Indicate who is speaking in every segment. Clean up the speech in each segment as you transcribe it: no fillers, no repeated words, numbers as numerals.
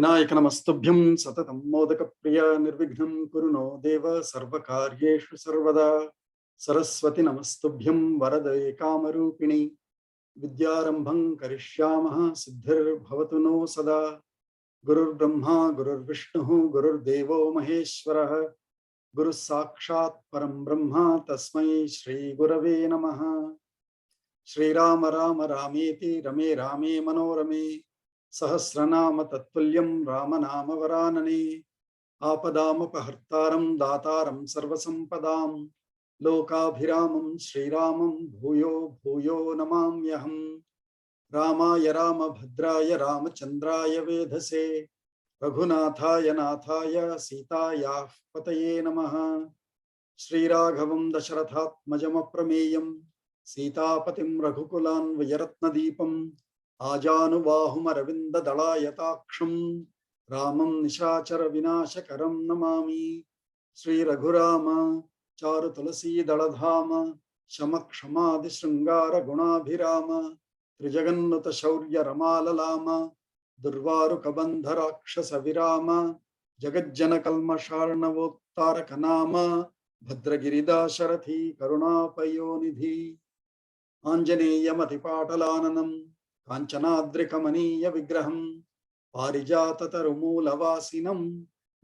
Speaker 1: विनायकनमस्तुभ्यं सततं मोदकप्रिया निर्विघ्नं कुरु नो देव सर्वकार्येषु सर्वदा सरस्वती नमस्तुभ्यं वरदे कामरूपिणी विद्यारम्भं करिष्यामः सिद्धिर्भवतु नो सदा गुरुर्ब्रह्मा गुरुर्विष्णुः गुरुर्देवो महेश्वरः गुरुः साक्षात् परं ब्रह्म तस्मै श्रीगुरवे नमः। श्रीराम राम रामेति रमे रामे मनोरमे सहस्रनाम तत्तुल्यं रामनाम वरानने आपदामपहर्तारं दातारं सर्वसंपदां लोकाभिरामं श्रीरामं भूयो भूयो नमाम्यहम्। रामाय रामभद्राय रामचन्द्राय वेधसे रघुनाथाय नाथाय सीतायाः पतये नमः। श्रीराघवं दशरथात्मजमप्रमेयं सीतापतिं रघुकुलान्वयरत्नदीपम् आजानुबाहुमरविन्ददलायताक्षं रामं निशाचर विनाशकरं नमामि। श्रीरघुराम चारुतुलसीदलधाम शमक्षमादिशृङ्गारगुणाभिराम त्रिजगन्नुत शौर्य रमाललाम दुर्वारुकबन्धराक्षसविराम जगज्जनकल्मषार्णवोत्तारकनाम भद्रगिरिदाशरथी करुणापयोनिधि आञ्जनेयमतिपाटलाननं काञ्चनाद्रिकमनीय विग्रहं पारिजाततरुमूलवासिनं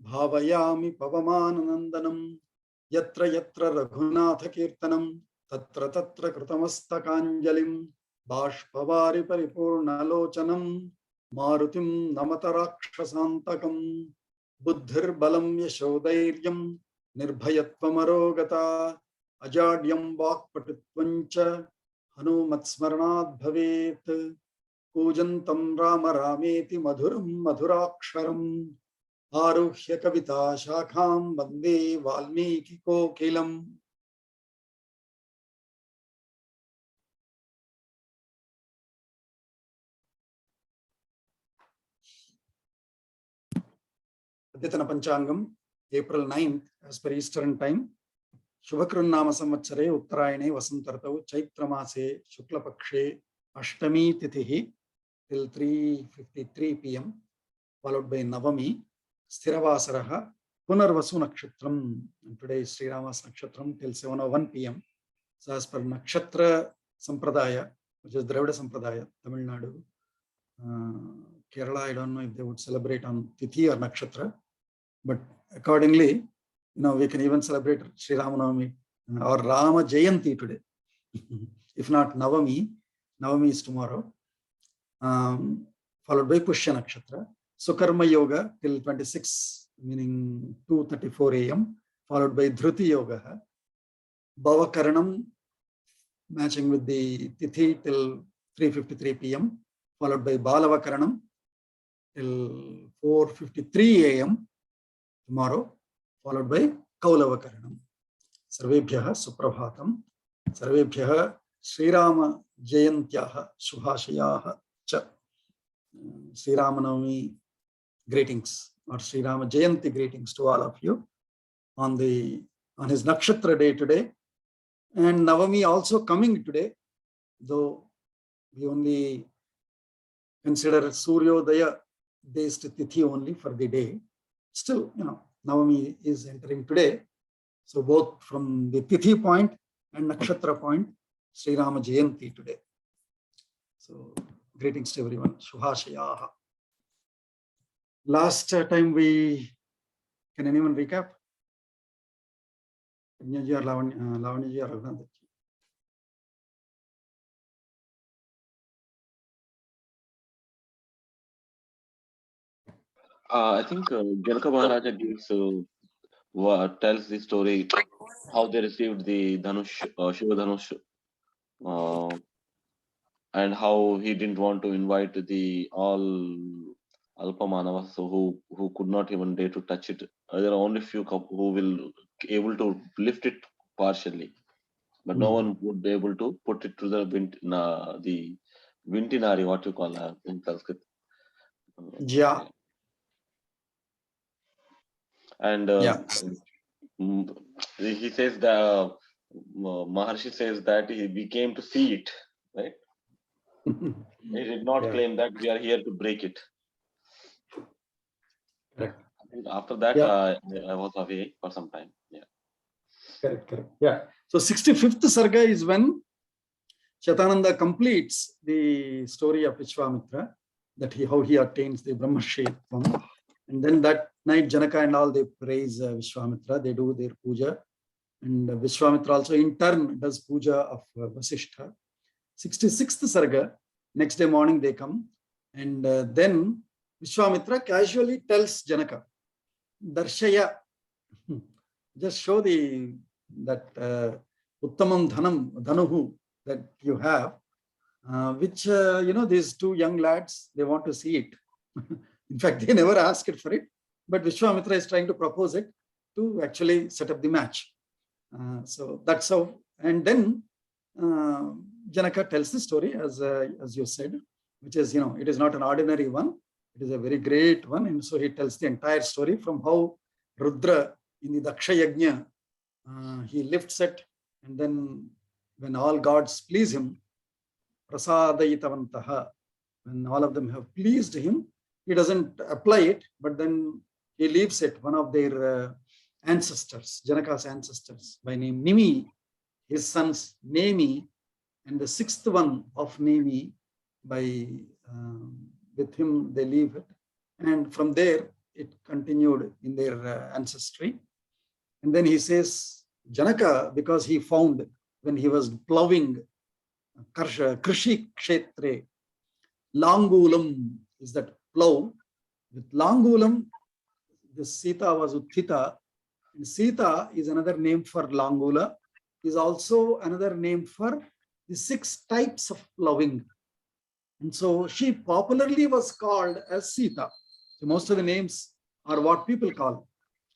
Speaker 1: भावयामि पवमाननन्दनं यत्र यत्र रघुनाथकीर्तनं तत्र तत्र कृतमस्तकाञ्जलिं बाष्पवारि परिपूर्णलोचनं मारुतिं नमत राक्षसान्तकं। बुद्धिर्बलं यशोधैर्यं निर्भयत्वमरोगता अजाड्यं वाक्पटुत्वं च हनुमत्स्मरणात् भवेत्। कूजन्तं राम रामेति मधुरं मधुराक्षरम् आरुह्य कविता शाखां वन्दे वाल्मीकिकोकिलम्। अद्यतन पंचांगम April 9th as per Eastern time. शुभकृन्नाम संवत्सरे उत्तरायणे वसंत ऋतौ चैत्रमासे शुक्लपक्षे अष्टमी तिथिः till 3:53 PM followed by Navami स्थिरवासरः Punarvasu नक्षत्रम. Today is Srirama's nakshatram till 7:01 PM. So as per nakshatra sampradaya, which is Dravida sampradaya, Tamil Nadu, Kerala, I don't know if they would celebrate on tithi or nakshatra, but accordingly, we can even celebrate Sri Ramanavami or Rama Jayanti today. If not Navami, Navami is tomorrow, followed by Pushya Nakshatra. Sukarma Yoga till 26, meaning 2:34 AM, followed by Dhruti Yoga. Bhavakaranam matching with the Tithi till 3:53 PM, followed by Balavakaranam till 4:53 AM tomorrow, followed by Kaulavakaranam. Sarvebhyah Suprabhatam. Sarvebhyah Srirama Jayantyah Shubhashayah cha. Sri Ramanavami greetings or Sri Rama Jayanti greetings to all of you on his nakshatra day today, and Navami also coming today, though we only consider Suryodaya based tithi only for the day. Still, Navami is entering today. So both from the tithi point and nakshatra point, Sri Rama Jayanti today. So greetings to everyone. Shubhashayaha. Last time can anyone recap? Lavanya or Raghunath?
Speaker 2: I think Janaka Maharaja tells the story how they received the śivadhanuṣ, and how he didn't want to invite the all Alpamanavas who could not even dare to touch it. There are only few who will able to lift it partially, but no one would be able to put it to the vintinari, what you call in Sanskrit.
Speaker 1: Yeah.
Speaker 2: And he says that Maharshi says that we came to see it, right? He did not claim that we are here to break it.
Speaker 1: Correct.
Speaker 2: After that,
Speaker 1: Yeah.
Speaker 2: I was away for some time. Yeah.
Speaker 1: Correct. Yeah. So 65th Sarga is when Shatananda completes the story of Vishwamitra, that how he attains the Brahmashayatvam. And then that night, Janaka and all, they praise Vishwamitra, they do their puja. And Vishwamitra also in turn does puja of Vasishtha. 66th Sarga, next day morning they come. And then Vishwamitra casually tells Janaka, Darshaya, just show that Uttamam Dhanuhu that you have, which, these two young lads, they want to see it. In fact, they never asked for it, but Vishwamitra is trying to propose it to actually set up the match. So that's how, and then Janaka tells the story as you said, which is, it is not an ordinary one. It is a very great one. And so he tells the entire story from how Rudra in the Daksha Yajna, he lifts it, and then when all gods please him, prasadayitavantaha, when all of them have pleased him, he doesn't apply it, but then he leaves it, one of their ancestors, Janaka's ancestors, by name Nimi, his sons Nemi, and the sixth one of Nemi, with him they leave it. And from there, it continued in their ancestry. And then he says, Janaka, because he found when he was plowing Krishi Kshetre, Langulam is that plow. With Langulam, the Sītā was Utthita. And Sītā is another name for Langula, is also another name for the 6 types of plowing. And so she popularly was called as Sītā. So most of the names are what people call,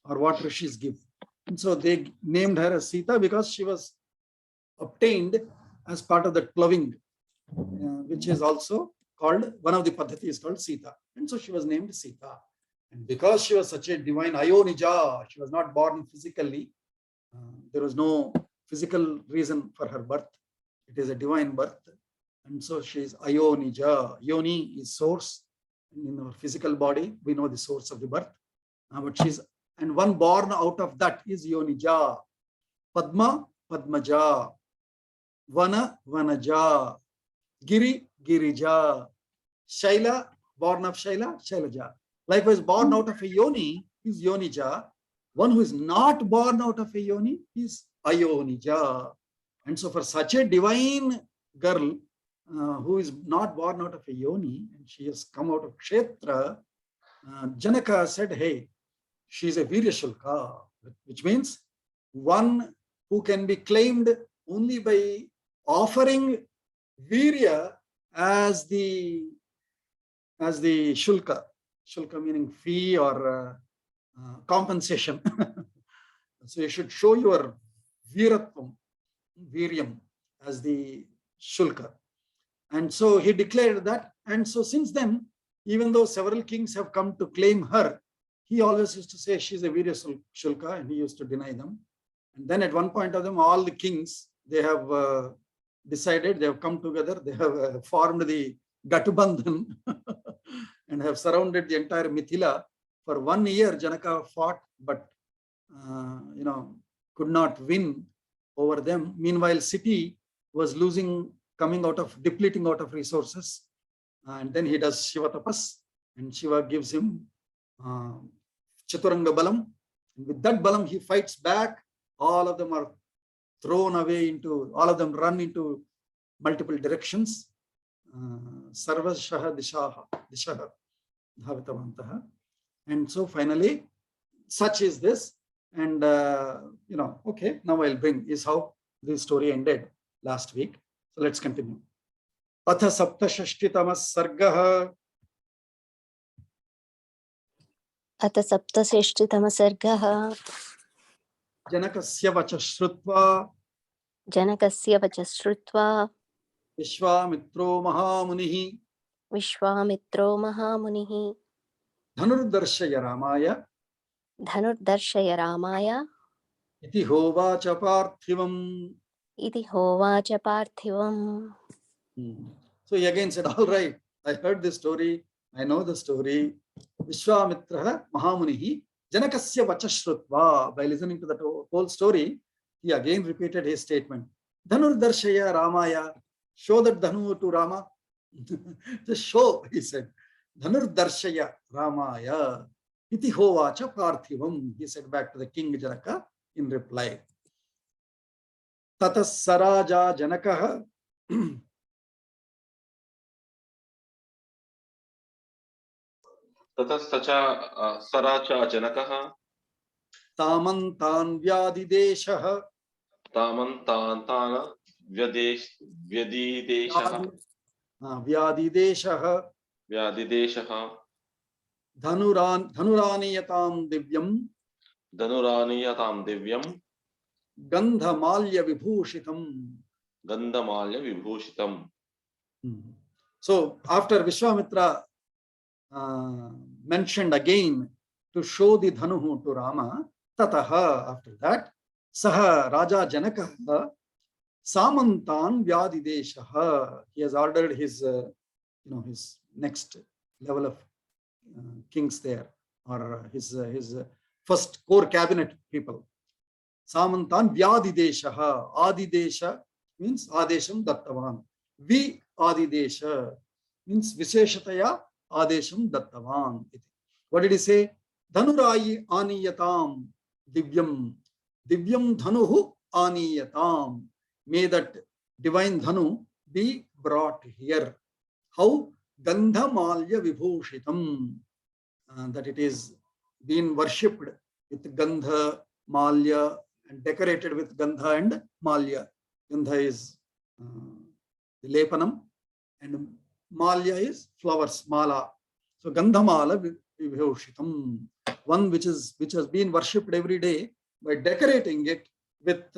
Speaker 1: or what rishis give. And so they named her as Sītā because she was obtained as part of that plowing, which is also called, one of the paddhati is called Sītā. And so she was named Sītā. And because she was such a divine Ayonija, she was not born physically. There was no physical reason for her birth. It is a divine birth. And so she is Ayonija. Yoni is source. In our physical body, we know the source of the birth. But she's, and one born out of that is Yonija. Padma, Padmaja. Vana, Vanaja. Giri, Girija. Shaila, born of Shaila, Shailaja. Likewise, born out of a Yoni is Yonija. One who is not born out of a Yoni is Ayonija. And so for such a divine girl, who is not born out of a Yoni, and she has come out of Kshetra, Janaka said, hey, she is a Viryashulka, which means one who can be claimed only by offering Virya as the Shulka. Shulka meaning fee or compensation. So you should show your Viratvam, Viryam, as the Shulka. And so he declared that. And so since then, even though several kings have come to claim her, he always used to say she's a Virya Shulka, and he used to deny them. And then at one point of them, all the kings, they have decided, they have come together, they have formed the Gatubandhan and have surrounded the entire Mithila. For 1 year, Janaka fought, but could not win over them. Meanwhile, city was depleting out of resources. And then he does Shiva tapas, and Shiva gives him Chaturanga Balam. And with that Balam, he fights back. All of them are thrown away all of them run into multiple directions. Sarvashaha Dishaha Dhavitavantaha. And so finally, such is this. And, okay, now I'll bring is how this story ended last week. So let's continue. Atha saptashashtitamas sargaha.
Speaker 3: Atha saptaseshtitamas sargaha.
Speaker 1: Janakasya vacha shrutva.
Speaker 3: Janakasya vacha shrutva.
Speaker 1: Vishwamitro Mahamunihi.
Speaker 3: Vishwamitro Mahamunihi.
Speaker 1: Dhanurdarshaya Ramaya.
Speaker 3: Dhanurdarshaya Ramaya.
Speaker 1: Iti hovacha parthivam.
Speaker 3: Iti hovacha parthivam.
Speaker 1: So he again said, all right, I heard this story. I know the story. Vishwamitraha Mahamunihi Janakasya Vachashrutva. By listening to the whole story, he again repeated his statement. Dhanur Darshaya Ramaya. Show that Dhanu to Rama. Just show, he said. Dhanur Darshaya Ramaya. Iti hovacha parthivam. He said back to the king Janaka in reply. Tatas Saraja Janakaha.
Speaker 2: Tatastacha Saracha Janakaha.
Speaker 1: Tamantan Vyadideshaha.
Speaker 2: Tamantantana Vyadideshaha.
Speaker 1: Vyadideshaha.
Speaker 2: Vyadideshaha.
Speaker 1: Dhanuraniyatam divyam.
Speaker 2: Dhanuraniyatam divyam.
Speaker 1: Gandhamalya vibhushitam.
Speaker 2: Gandhamalya vibhushitam.
Speaker 1: So after Vishwamitra mentioned again to show the Dhanuhu to Rama, tataha, after that, saha Raja Janaka Samantan Vyadideshaha. He has ordered his, his next level of kings there, or his first core cabinet people. Samantan Vyadideshaha. Adidesha means Adesham Dattavan. Vi Adidesha means Visheshataya Adesham Dattavan. What did he say? Dhanurayi Aniyatam Divyam. Divyam Dhanuhu Aniyatam. May that divine Dhanu be brought here. How? Gandhamalya Vibhushitam. That it is being worshipped with Gandha, Malya, and decorated with Gandha and Malya. Gandha is the Lepanam, and Malya is flowers, Mala. So Gandhamala Vibhushitam. One which has been worshipped every day by decorating it with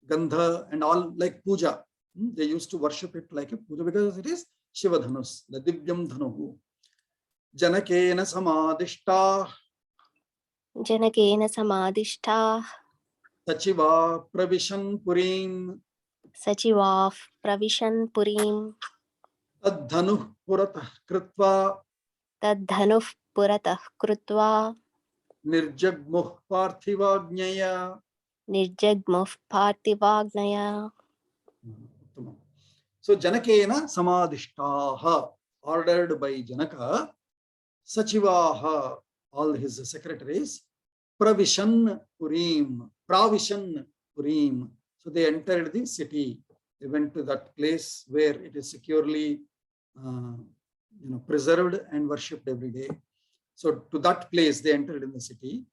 Speaker 1: Gandha and all, like puja. They used to worship it like a puja because it is śivadhanuṣ, the Divyam Dhanuhu. Janakena Samadishta.
Speaker 3: Janakena samadishta.
Speaker 1: Sachiva Pravishan Purim.
Speaker 3: Sachiva Pravishan Purim.
Speaker 1: Tadhanuh Puratah Kritva.
Speaker 3: Tadhanuh Puratah Krutva.
Speaker 1: Nirjagmuh Parthivagnyaya.
Speaker 3: Nirjagmuh Parthivagnaya.
Speaker 1: So Janakena Samadishtaha, ordered by Janaka, Sachivaha, all his secretaries, Pravishan Purim. So they entered the city. They went to that place where it is securely preserved and worshipped every day. So to that place they entered in the city.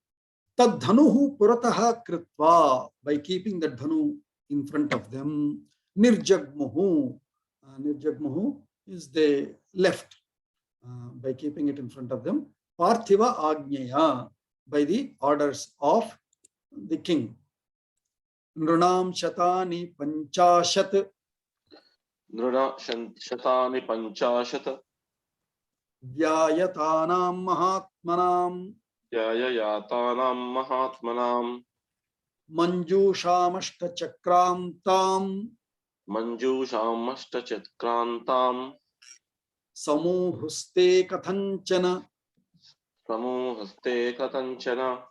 Speaker 1: Tad dhanuhu purataha kritva, by keeping that dhanu in front of them. Nirjagmuhu. Nirjagmuhu is they left by keeping it in front of them. Parthiva agnyaya, by the orders of the king. Nrunam shatani panchashat.
Speaker 2: Nruna Shatani Panchashat.
Speaker 1: Vyayatanam mahatmanam.
Speaker 2: Yayatanam Mahatmanam.
Speaker 1: Manjushamashta chakrantam.
Speaker 2: Manjushamashta Chatkrantam.
Speaker 1: Samuhuste kathanchana.
Speaker 2: Samuhaste Katanchana.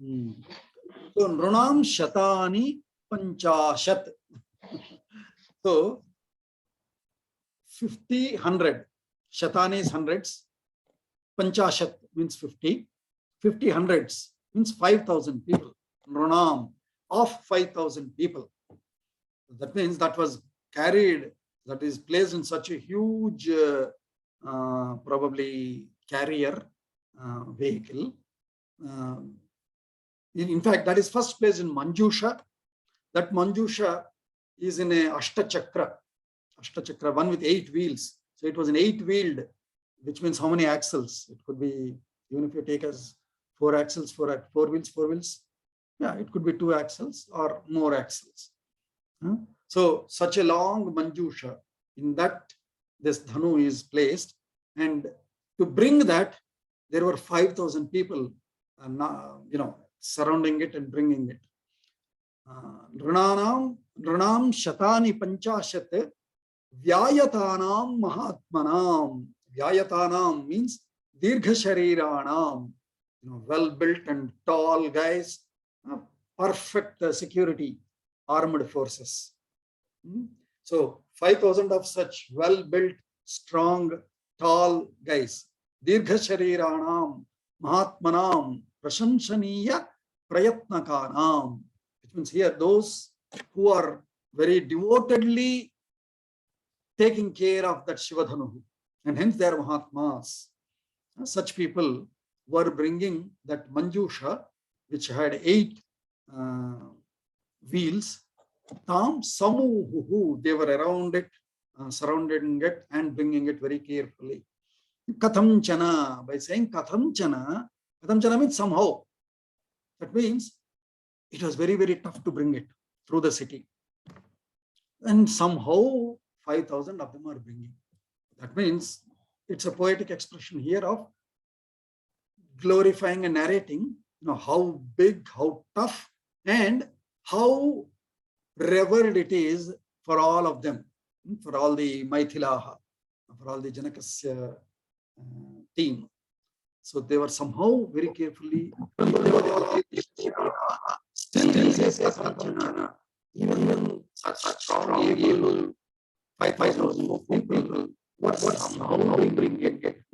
Speaker 1: So Nrunam Shatani Panchashat. So 50, 100. Shatani is hundreds. Panchashat means 50. 50 hundreds means 5,000 people. Nrunam of 5,000 people. That means that was carried, that is placed in such a huge, probably carrier vehicle. In fact, that is first placed in Manjusha. That Manjusha is in a Ashtachakra, one with 8 wheels. So it was an 8-wheeled, which means how many axles? It could be, even if you take as 4 axles, 4 wheels. Yeah, it could be 2 axles or more axles. So such a long Manjusha, in that this Dhanu is placed, and to bring that, there were 5,000 people, surrounding it and bringing it. Nrunam Shatani Panchashat Vyayatanam Mahatmanam. Vyayatanam means Dirgha Shariranam, well built and tall guys, perfect security, armed forces. So 5,000 of such well built, strong, tall guys. Dirgha Shariranam, Mahatmanam, Prashanshaniya Prayatnakanam. Which means here those who are very devotedly taking care of that śivadhanuṣ, and hence they are Mahatmas. Such people were bringing that manjusha, which had 8 wheels. Tam samuhu, they were around it, surrounding it and bringing it very carefully. Kathamchana, by saying kathamchana means somehow. That means it was very, very tough to bring it through the city. And somehow 5,000 of them are bringing. That means it's a poetic expression here of glorifying and narrating, how big, how tough, and how revered it is for all of them, for all the Maithilaha, for all the Janakasya team. So they were somehow very carefully. Still, even such strong, able 5,000 people were somehow bringing it.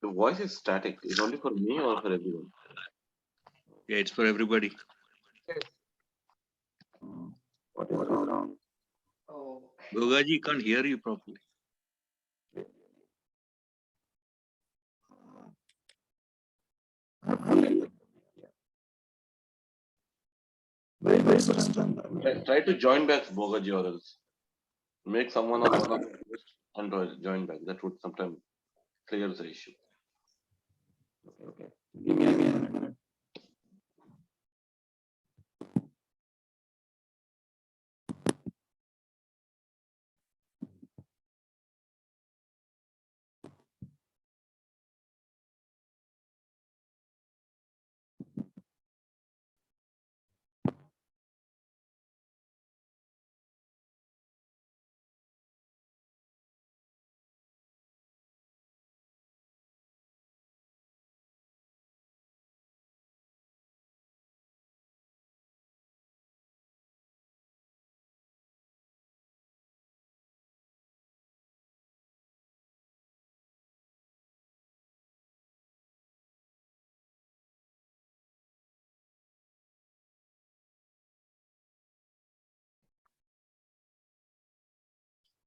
Speaker 2: The voice is static. Is only for me or for everyone?
Speaker 4: Yeah, it's for everybody.
Speaker 1: What is wrong?
Speaker 4: Gogaji can't hear you properly.
Speaker 2: Try to join back, Bogaji, or else make someone else and join back. That would sometimes clear the issue.
Speaker 1: Okay. Give me a minute.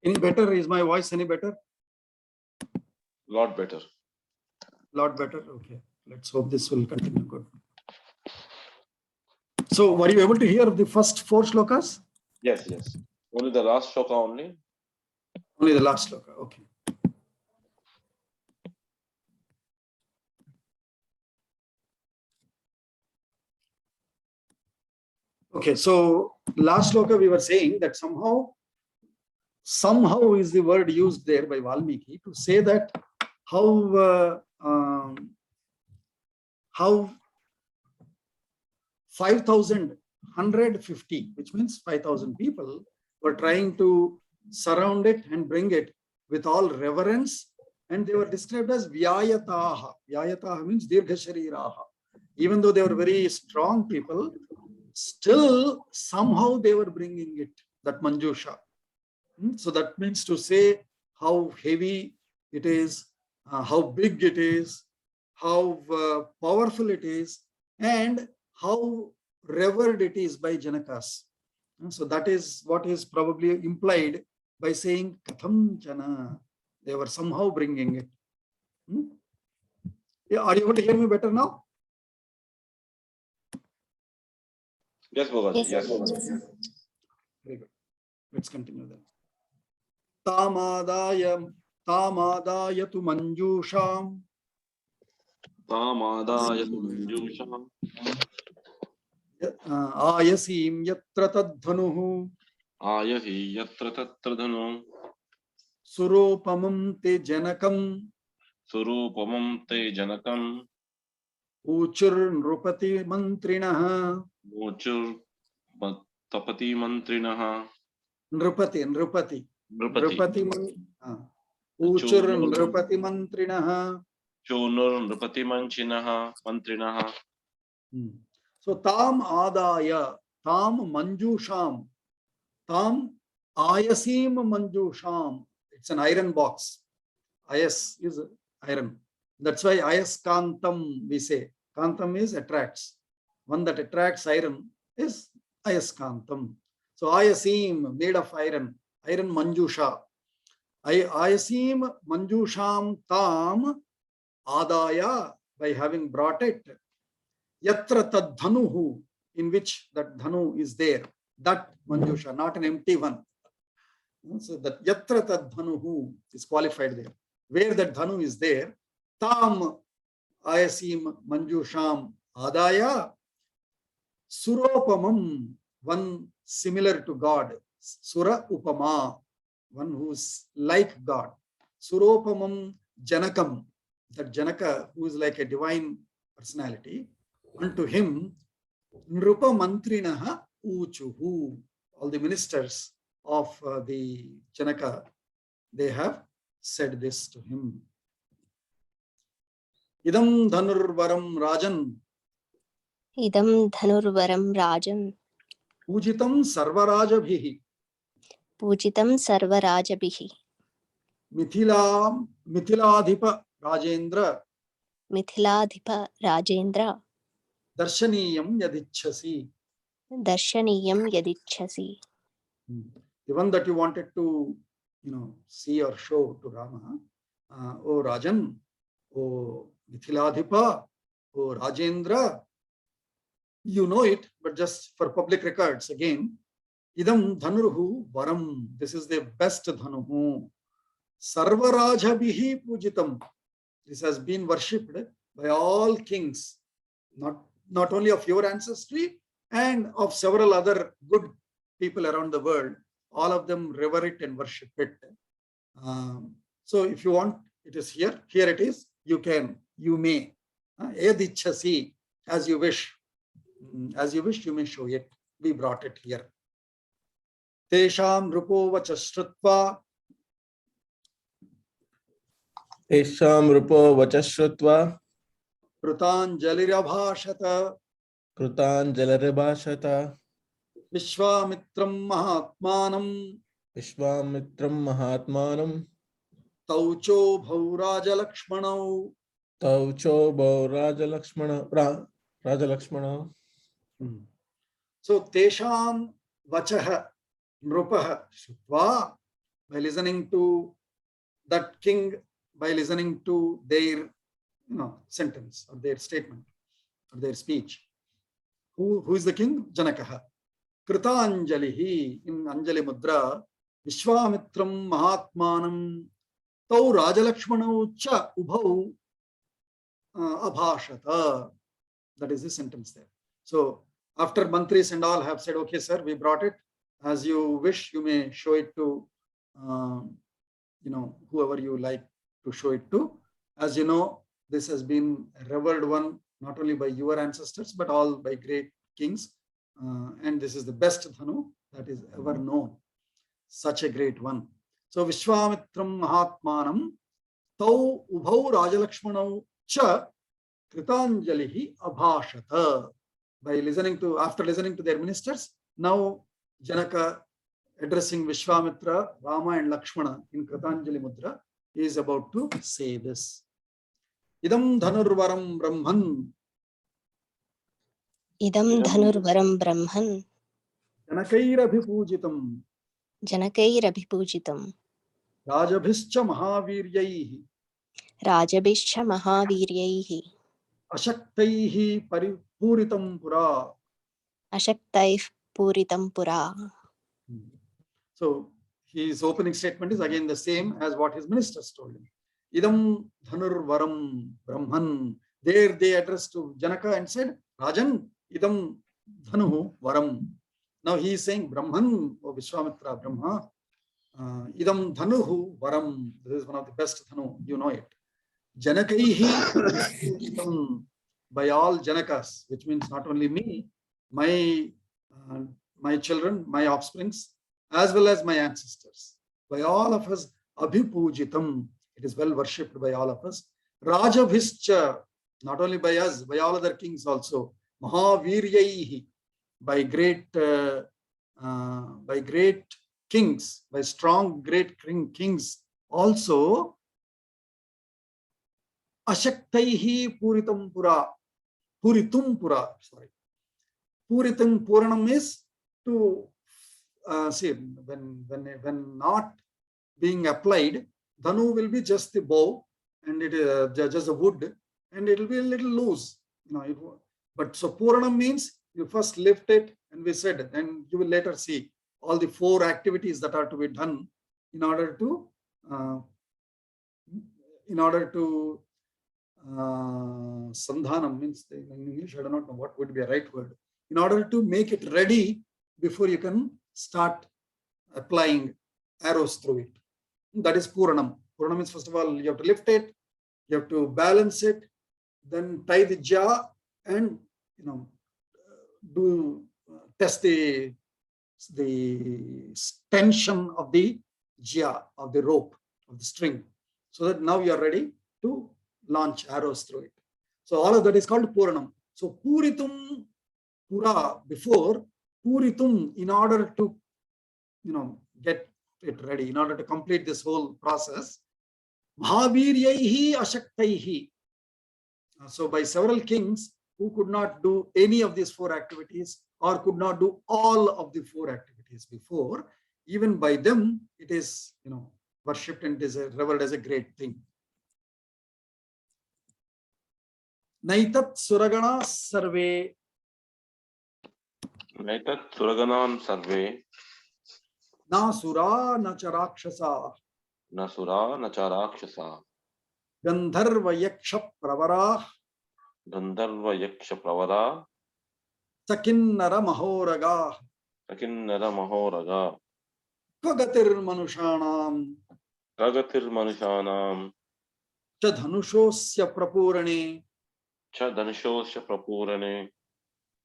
Speaker 1: Any better? Is my voice any better?
Speaker 2: Lot better.
Speaker 1: Lot better. Okay. Let's hope this will continue. Good. So, were you able to hear the first 4 shlokas?
Speaker 2: Yes. Only the last shloka only.
Speaker 1: Only the last shloka. Okay. Okay. So, last shloka we were saying that somehow is the word used there by Valmiki to say that how 5,150, which means 5,000 people, were trying to surround it and bring it with all reverence, and they were described as vyayataha. Vyayataha means dirgha shariraha. Even though they were very strong people, still somehow they were bringing it, that manjusha. So that means to say how heavy it is, how big it is, how powerful it is, and how revered it is by Janakas. So that is what is probably implied by saying katham jana. They were somehow bringing it. Yeah, are you able to hear me better now?
Speaker 2: Yes, Bogaji. Yes.
Speaker 1: Very good. Let's continue then. Tamadaya tu manjusham.
Speaker 2: Tamadaya manjusham.
Speaker 1: Ayasim yatra tadhanuhu.
Speaker 2: Ayahi yatra tatra dhanu.
Speaker 1: Surupamam te janakam.
Speaker 2: Surupamam te janakam.
Speaker 1: Uchur nrupati mantrinaha.
Speaker 2: Uchur tapati mantrinaha.
Speaker 1: Nrupati.
Speaker 2: Nrupati.
Speaker 1: Uchur Nrupati Mantrinaha.
Speaker 2: Chunur Nrupati Manchinaha Mantrinaha.
Speaker 1: So Tam Adaya, Tam Manjusham, Tam Ayasim Manjusham. It's an iron box. Ayas is iron. That's why Ayaskantam we say. Kantam is attracts. One that attracts iron is Ayaskantam. So Ayasim, made of iron, iron Manjusha. Ayasim Manjusham Tam Adaya, by having brought it. Yatra tad dhanuhu, in which that dhanu is there. That Manjusha, not an empty one. So that yatra tad dhanuhu is qualified there. Where that dhanu is there, tam ayasim manjusham adaya suropamam, one similar to God. Sura upama, one who's like God. Suropamam janakam, that janaka who is like a divine personality. Unto him nrupa mantrinaha uchuhu, all the ministers of the janaka, they have said this to him. Idam dhanurvaram rajan.
Speaker 3: Idam dhanurvaram rajan.
Speaker 1: Pujitam sarvarajabhihi.
Speaker 3: Pujitam sarvarajabhihi.
Speaker 1: Mithiladhipa Rajendra.
Speaker 3: Mithiladhipa Rajendra.
Speaker 1: Darshaniyam yadichhasi.
Speaker 3: Darshaniyam yadichhasi.
Speaker 1: The one that you wanted to, see or show to Rama. O Rajan, O Mithiladhipa, O Rajendra, you know it, but just for public records again. Idam dhanurhu varam. This is the best dhanuhu. Sarvarajabhihi pujitam. This has been worshipped by all kings, not only of your ancestry and of several other good people around the world. All of them revere it and worship it. So if you want, it is here. Here it is. You may. Edichasi, as you wish. As you wish, you may show it. We brought it here. Tesham rupo vachashrutva.
Speaker 5: Tesham rupo vachashrutva.
Speaker 1: Krutanjalirabhashata.
Speaker 5: Krutanjalirabhashata.
Speaker 1: Vishwamitram Mahatmanam.
Speaker 5: Vishwamitram Mahatmanam.
Speaker 1: Taucho Bhauraja Lakshmanau.
Speaker 5: Taucho Bhauraja Rajalakshmana.
Speaker 1: So Tesham Vachaha Nrupaha Shutva, by listening to that king, by listening to their sentence or their statement or their speech. Who is the king? Janakaha. Kritanjalihi, in Anjali Mudra, Vishwamitram Mahatmanam Tau Rajalakshmanau Cha Ubhau Abhashata. That is the sentence there. So after mantris and all have said, okay, sir, we brought it. As you wish, you may show it to whoever you like to show it to. As you know, this has been a revered one, not only by your ancestors, but all by great kings. And this is the best dhanu that is ever known. Such a great one. So Vishwamitram Mahatmanam Tau Ubhau Rajalakshmanau Cha Kritanjalihi Abhashata. After listening to their ministers, now Janaka, addressing Vishwamitra, Rama and Lakshmana in Kritanjali Mudra, is about to say this. Idam dhanurvaram brahman.
Speaker 3: Idam dhanurvaram brahman.
Speaker 1: Janakairabhipujitam.
Speaker 3: Janakairabhipujitam.
Speaker 1: Rajabhischa mahaviryaihi.
Speaker 3: Rajabhischa mahaviryaihi.
Speaker 1: Ashaktaihi paripuritam pura.
Speaker 3: Ashaktaih puritam pura.
Speaker 1: So his opening statement is again the same as what his ministers told him. Idam dhanurvaram brahman. There they addressed to Janaka and said, Rajan, idam dhanuhu varam. Now he is saying, Brahman, O Vishwamitra, Brahma, idam dhanuhu varam. This is one of the best dhanu, you know it. Janakaihi, by all Janakas, which means not only me, my children, my offsprings, as well as my ancestors. by all of us. Abhipujitam, it is well worshipped by all of us. Rajabhischa, not only by us, by all other kings also. Mahaviryaihi, by great kings, by strong great kings also. Ashaktaihi puritam pura, puritum pura, sorry. Puritam puranam is to see, when not being applied, dhanu will be just the bow and it is just the wood, and it will be a little loose, but so puranam means you first lift it, and we said, and you will later see all the 4 activities that are to be done in order to sandhanam means, in English I do not know what would be a right word, in order to make it ready before you can start applying arrows through it. That is puranam. Puranam means, first of all, you have to lift it, you have to balance it, then tie the ja, and test the tension of the ja, of the rope, of the string, so that now you are ready to launch arrows through it. So all of that is called puranam. So puritum pura, before puritum, in order to get it ready, in order to complete this whole process. Mahaviryaihi ashaktaihi. So by several kings who could not do any of these 4 activities, or could not do all of the 4 activities before, even by them it is worshipped and is revered as a great thing. Naitat suragana sarve.
Speaker 2: Naitat suraganan sarve.
Speaker 1: Na sura na cha rakshasa.
Speaker 2: Na sura na cha rakshasa.
Speaker 1: Gandharva yaksha pravara.
Speaker 2: Gandharva yaksha pravara.
Speaker 1: Sakinnara mahoraga.
Speaker 2: Sakinnara mahoraga.
Speaker 1: Kagatir manushanam.
Speaker 2: Kagatir manushanam.
Speaker 1: Śivadhanuṣosya prapurane.
Speaker 2: Śivadhanuṣosya prapurane.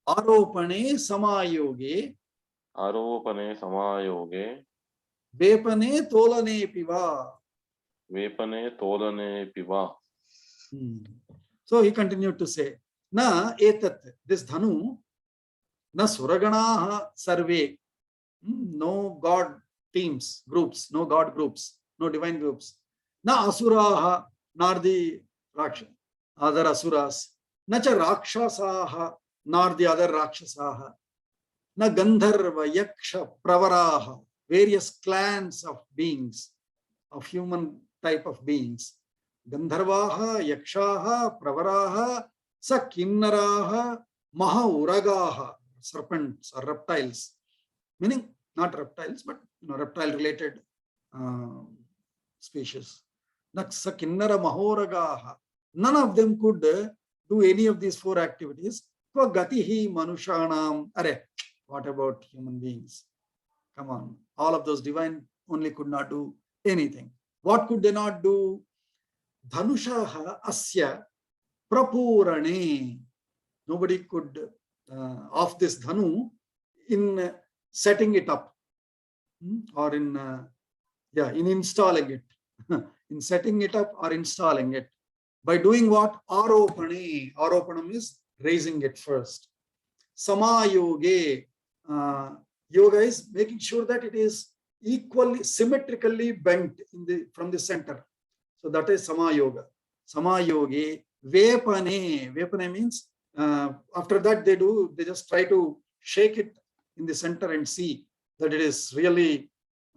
Speaker 1: Aropane samayoge.
Speaker 2: Aropane samayoge.
Speaker 1: Vepane tolane piva.
Speaker 2: Vepane tolane piva.
Speaker 1: So he continued to say, na etat, this dhanu, na suraganaha sarve, no god teams, groups, no god groups, no divine groups. Na asuraha, nor the other asuras. Na cha rakshasaha, nor the other rakshasaha. Na gandharva yaksha pravaraha, various clans of beings, of human type of beings. Gandharvaha, yakshaha, pravaraha, sakinnaraha, mahauragaha, serpents or reptiles, meaning not reptiles, but reptile related species. Sakinnara mahoragaha, none of them could do any of these 4 activities. Gatihi manushanam. Are, what about human beings? Come on, all of those divine only could not do anything. What could they not do? Dhanushaha asya prapurane. Nobody could of this dhanu in setting it up, or in installing it. In setting it up or installing it. By doing what? Aropane. Aropanam is raising it first. Samayoge. Yoga is making sure that it is equally, symmetrically bent from the center. So that is Samayoga. Samayoge. Vepane. Vepane means after that they just try to shake it in the center and see that it is really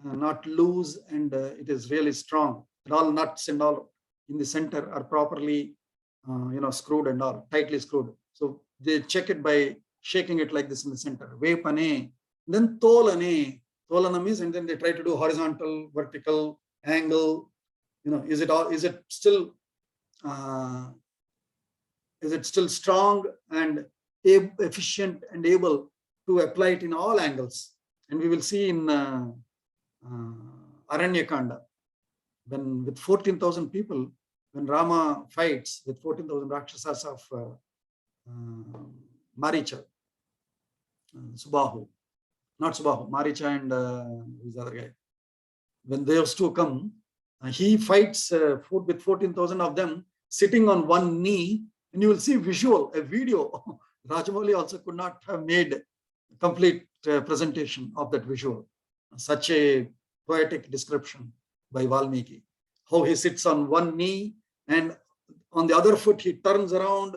Speaker 1: not loose and it is really strong. And all nuts and all in the center are properly screwed and all tightly screwed. So they check it by shaking it like this in the center. Vepane. Then tolane. Tolana means, and then they try to do horizontal, vertical, angle. Is it still strong and efficient and able to apply it in all angles? And we will see in Aranyakanda, when with 14,000 people, when Rama fights with 14,000 Rakshasas of Maricha, Subahu, not Subahu, Maricha and who's the other guy? when those two come, he fights with 14,000 of them sitting on one knee, and you will see a video. Rajamouli also could not have made complete presentation of that visual. Such a poetic description by Valmiki. How he sits on one knee and on the other foot he turns around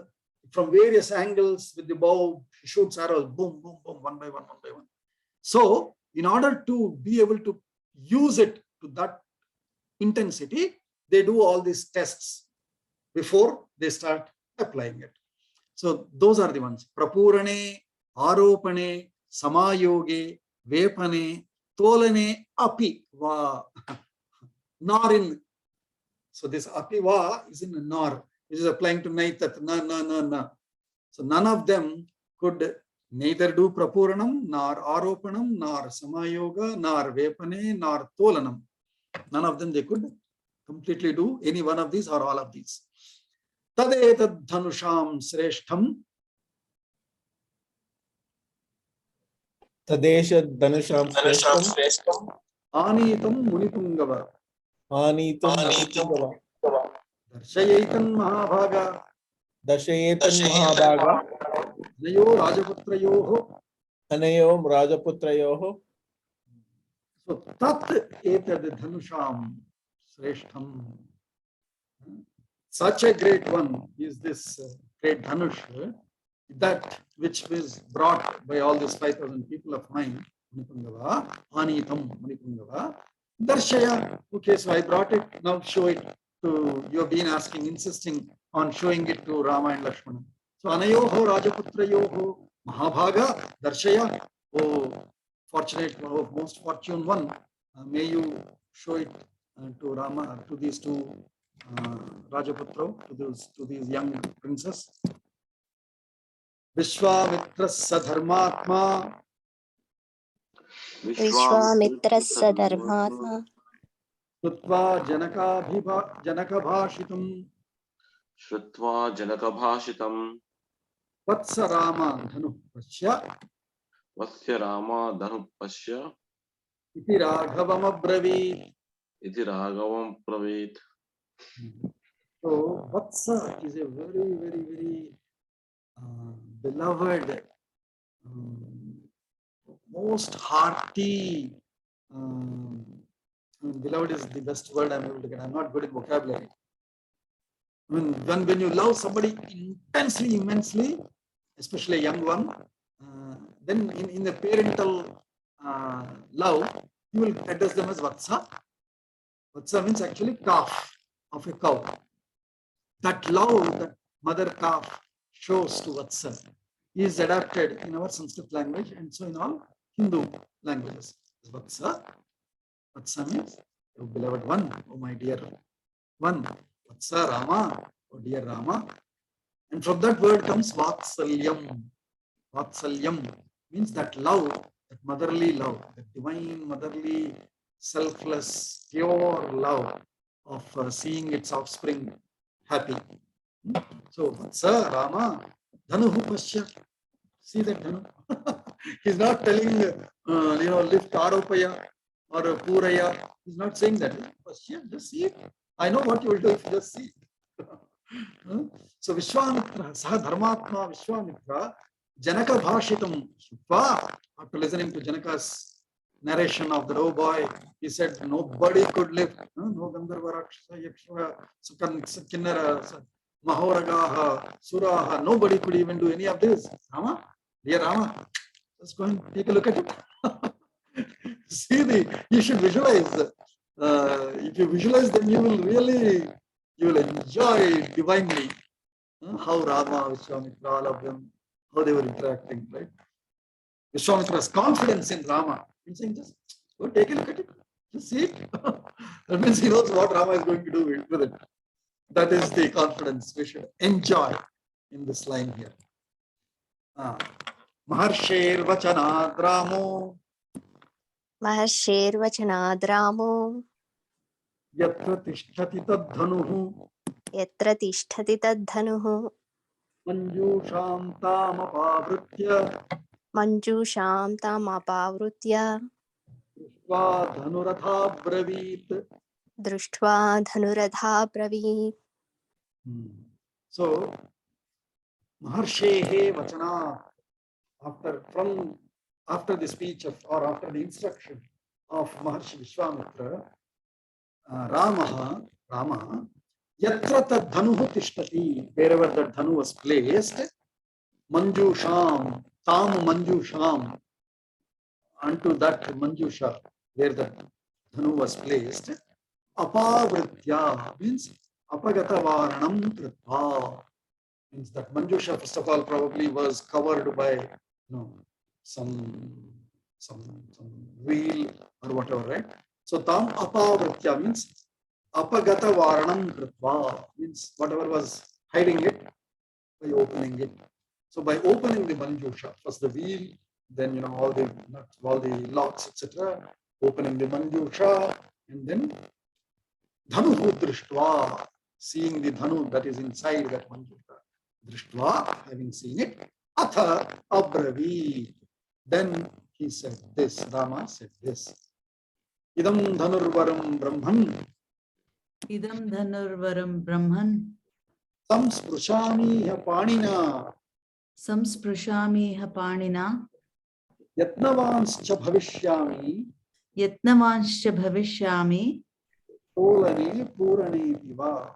Speaker 1: from various angles with the bow, he shoots arrows, boom, boom, boom, one by one. So in order to be able to use it to that intensity, they do all these tests before they start applying it. So those are the ones. Prapurane, Aropane, Samayoge, Vepane, Tolane, Api, Va. Narin. So this Api Va is in a Nar, which is applying to Naitat, na. So none of them could neither do Prapuranam, nor Aropanam, nor Samayoga, nor Vepane, nor Tolanam. None of them they could completely do any one of these or all of these. Tadetad dhanusham sreshtham.
Speaker 5: Tadesha dhanusham sreshtham.
Speaker 1: Anitam munipungava.
Speaker 5: Anitam munipungava.
Speaker 1: Darshayaitan mahabhaga.
Speaker 5: Dashayetan mahabhaga.
Speaker 1: Nayo rajaputrayoho.
Speaker 5: Anayom rajaputrayoho.
Speaker 1: So tat etad dhanusham sreshtham. Such a great one is this great dhanush, that which was brought by all these 5,000 people of mine. Munipungava, Anitam Munipungava. Darshaya. Okay, so I brought it. Now show it to, you have been asking, insisting on showing it to Rama and Lakshmana. So Anayoho Rajaputrayoho Mahabhaga Darshaya. Oh, fortunate, oh, most fortune one. May you show it to Rama, to these two Rajaputra, to these young princes. Vishwamitrasya dharmatma.
Speaker 3: Vishwamitrasya dharmatma.
Speaker 2: Shrutva
Speaker 1: Janaka-bhashitam.
Speaker 2: Janaka Bhashitam.
Speaker 1: Vatsa Rama dhanu pasya.
Speaker 2: Vasya Rama Dhanu Pasya.
Speaker 1: Iti Raghavam abravit.
Speaker 2: Iti Raghavam Pravit.
Speaker 1: So Vatsa is a very, very, very beloved, most hearty, beloved is the best word I'm able to get. I'm not good at vocabulary. When you love somebody intensely, immensely, especially a young one, then in the parental love, you will address them as Vatsa. Vatsa means actually calf of a cow. That love that mother calf shows to Vatsa is adapted in our Sanskrit language and so in all Hindu languages. Vatsa. Vatsa means, oh beloved one, oh my dear one. Vatsa Rama, oh dear Rama. And from that word comes Vatsalyam. Vatsalyam means that love, that motherly love, that divine, motherly, selfless, pure love of seeing its offspring happy. So Vatsa Rama, Dhanuhu Pasya. See that Dhanu? He's not telling, lift Aropaya or Puraya. He's not saying that. Pasya, just see it. I know what you will do if you just see it. So Vishwamitra, Saha Dharmatma Vishwamitra, Janaka Bhashitam Shukva. After listening to Janaka's narration of the old boy, he said nobody could live. No Gandharva Rakshasa, Yakshara, Kinnara, Mahoragaha, Suraha, nobody could even do any of this. Rama, dear Rama, let's go and take a look at it. See, you should visualize. If you visualize, then you will enjoy divinely how Rama, Vishwamitra, all of them, how they were interacting, right? Vishwamitra's confidence in Rama. He's saying, just go take a look at it. Just see it. That means he knows what Rama is going to do with it. That is the confidence we should enjoy in this line here. Maharsher Vachanad Ramo.
Speaker 3: Maharsher Vachanad Ramo.
Speaker 1: Yatra Tishtati Tadhanuhu.
Speaker 3: Yatra Tishtati Tadhanuhu.
Speaker 1: Manjusham Tamapavritya.
Speaker 3: Manjusham Tamapavritya.
Speaker 1: śivadhanuratha bravīt.
Speaker 3: दृष्ट्वा धनुरधा ब्रवीत्.
Speaker 1: So, Maharshehe Vachana, after the speech of, or after the instruction of Maharshi Vishwamitra, Rama, yatra tad dhanuhu tishtati, wherever the dhanu was placed, Manjusham, tam Manjusham, unto that Manjusha, where the dhanu was placed, apavritya, means apagata varanam kritva, means that Manjusha, first of all, probably was covered by some wheel or whatever, right? So tam apavritya means apagata varanam kritva, means whatever was hiding it, by opening it. So by opening the Manjusha, first the wheel, then all the nuts, all the locks, etc. Opening the Manjusha, and then dhanuhu drishtva, seeing the dhanu that is inside that Manjusha. Drishtva, having seen it, atha abravi. Then he said this, Rama said this. Idam dhanurvaram brahman.
Speaker 6: Idam dhanurvaram brahman.
Speaker 1: Samsprushami panina.
Speaker 6: Samsprushami panina.
Speaker 1: Yatnavanscha bhavishyami.
Speaker 6: Yatnavanscha bhavishyami.
Speaker 1: Tolane purane piva.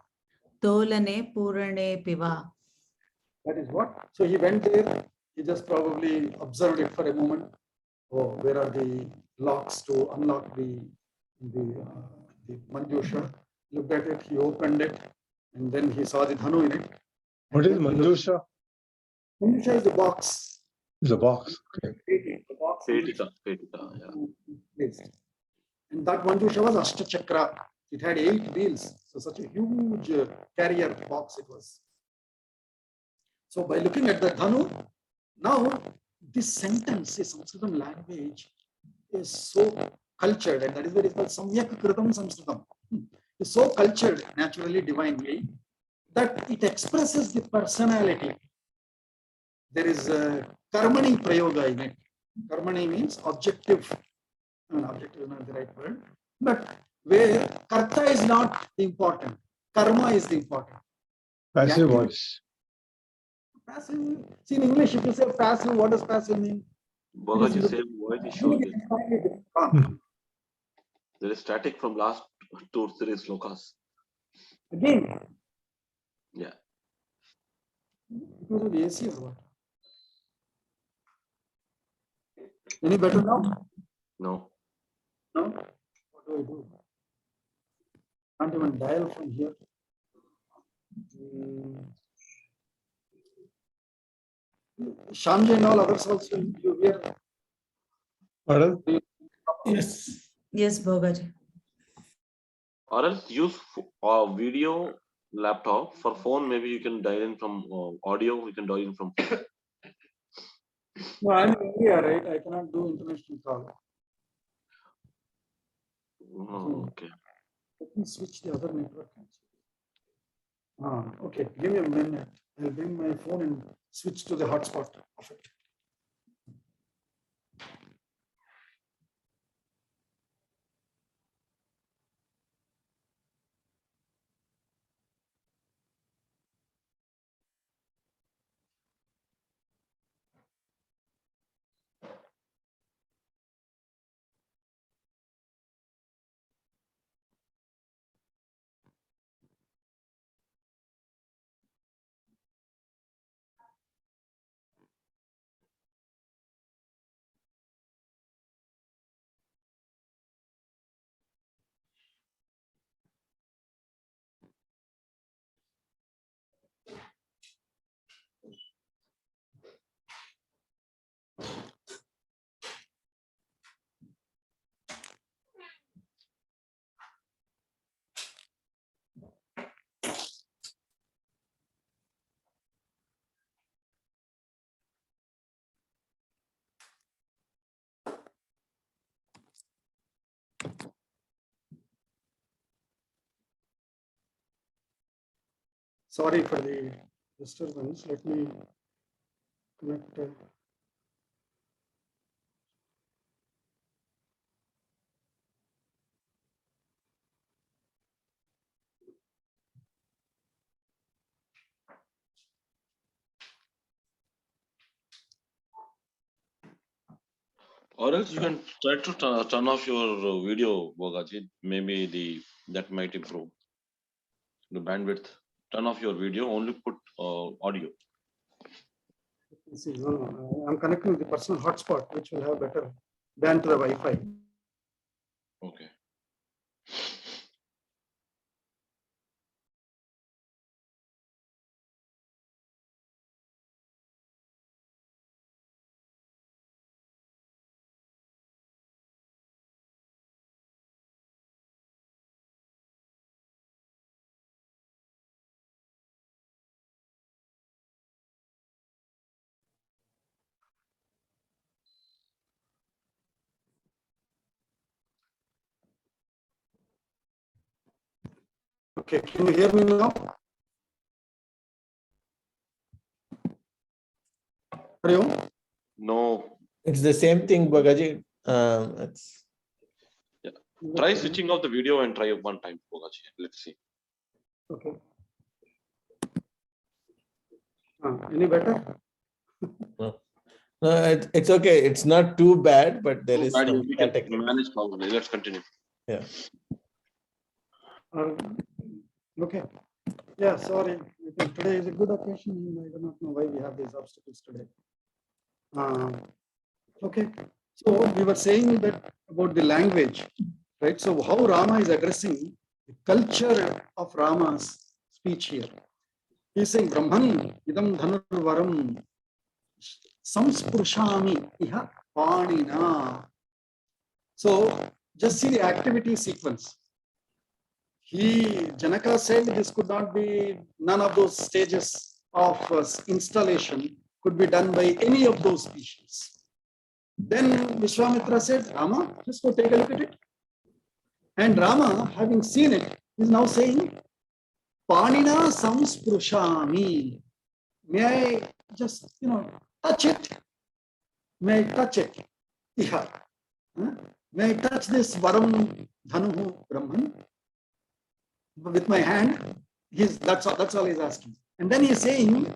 Speaker 6: Tolane purane piva.
Speaker 1: That is what. So he went there. He just probably observed it for a moment. Oh, where are the locks to unlock the Manjusha? Looked at it. He opened it, and then he saw the dhanu in it.
Speaker 7: What is Manjusha?
Speaker 1: Manjusha is the box.
Speaker 7: It's a box. Okay.
Speaker 1: The box.
Speaker 2: Sītā, yeah.
Speaker 1: Placed. And that Manjusha was Ashtachakra. It had 8 wheels. So such a huge carrier box it was. So by looking at the dhanu, now this sentence, is Sanskritam language, is so cultured, and that is why it is called Samyak Kritam Sanskritam. It's so cultured, naturally, divinely, that it expresses the personality. There is a karmani prayoga in it. Karmani means objective. Objective is not the right word, but where karta is not the important, karma is the important.
Speaker 7: Passive voice.
Speaker 1: Passive. See, in English, if you say passive, what does passive mean?
Speaker 2: Bhagaji, same voice is shown there. There is static from last 2 or 3 slokas.
Speaker 1: Again.
Speaker 2: Yeah.
Speaker 1: Because of the AC or what? Any better now?
Speaker 2: No.
Speaker 1: No? What do? Can't even dial from here. Shamji and all others also, you hear?
Speaker 7: Pardon?
Speaker 5: Yes.
Speaker 6: Yes, Bhogaji.
Speaker 2: Or else use video laptop. For phone, maybe you can dial in from audio, we can dial in from phone.
Speaker 1: No, I'm in India, right? I cannot do international call.
Speaker 2: Oh, okay.
Speaker 1: Let me switch the other network. Okay, give me a minute. I'll bring my phone and switch to the hotspot of it. Sorry for the disturbance. Let me connect.
Speaker 2: Or else you can try to turn off your video, Bogaji. Maybe that might improve the bandwidth. Turn off your video, only put audio.
Speaker 1: See, no, I'm connecting with the personal hotspot, which will have better than to the Wi-Fi.
Speaker 2: Okay.
Speaker 1: Okay, can you hear me now?
Speaker 2: No.
Speaker 8: It's the same thing, Bagaji.
Speaker 2: Try switching off the video and try one time, Bogaji. Let's see.
Speaker 1: Okay. Any better?
Speaker 8: No, it's okay. It's not too bad, but there is some
Speaker 2: We can
Speaker 8: static.
Speaker 2: manage probably. Let's continue.
Speaker 8: Yeah.
Speaker 1: Okay. Yeah, sorry. I think today is a good occasion. I do not know why we have these obstacles today. Okay. So we were saying that about the language, right? So how Rama is addressing the culture of Rama's speech here. He's saying, Brahman, idam dhanurvaram, samspurshami iha panina. So just see the activity sequence. Janaka said this could not be, none of those stages of installation could be done by any of those species. Then Vishwamitra said, Rama, just go take a look at it. And Rama, having seen it, is now saying, Panina samsprushami. May I just, touch it? May I touch it? Iha. May I touch this Varam Dhanuhu Brahman with my hand? That's all he's asking. And then he's saying,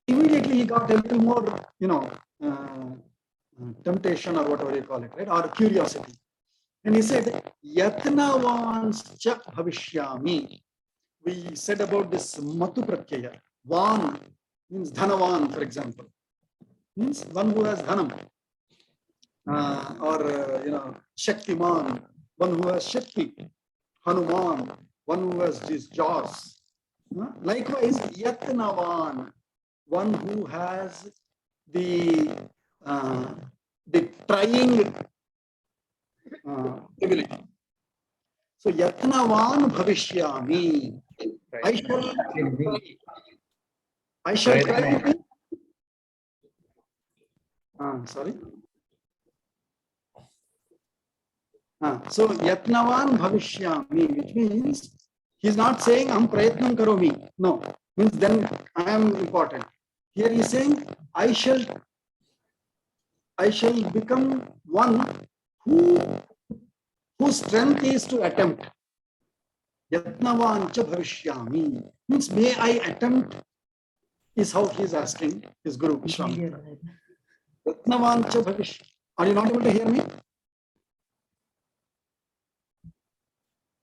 Speaker 1: immediately he got a little more, temptation or whatever you call it, right? Or curiosity. And he said, Yatnavanscha bhavishyami. We said about this matu pratyaya. Van means dhanavan, for example. Means one who has dhanam. Or Shaktiman, one who has Shakti. Hanuman, one who has these jaws. Likewise, Yatnavan, one who has the trying ability. So Yatnavan bhavishyami. I shall try to be. Sorry. So Yatnavan bhavishyami, which means he's not saying Am prayatnam karomi. No, means then I am important. Here he's saying I shall become one whose strength is to attempt. Yatnavan cha bhavishyami means may I attempt, is how he's asking his Guru Vishwamitra. Yatnavan cha bhavishyami. Are you not able to hear me?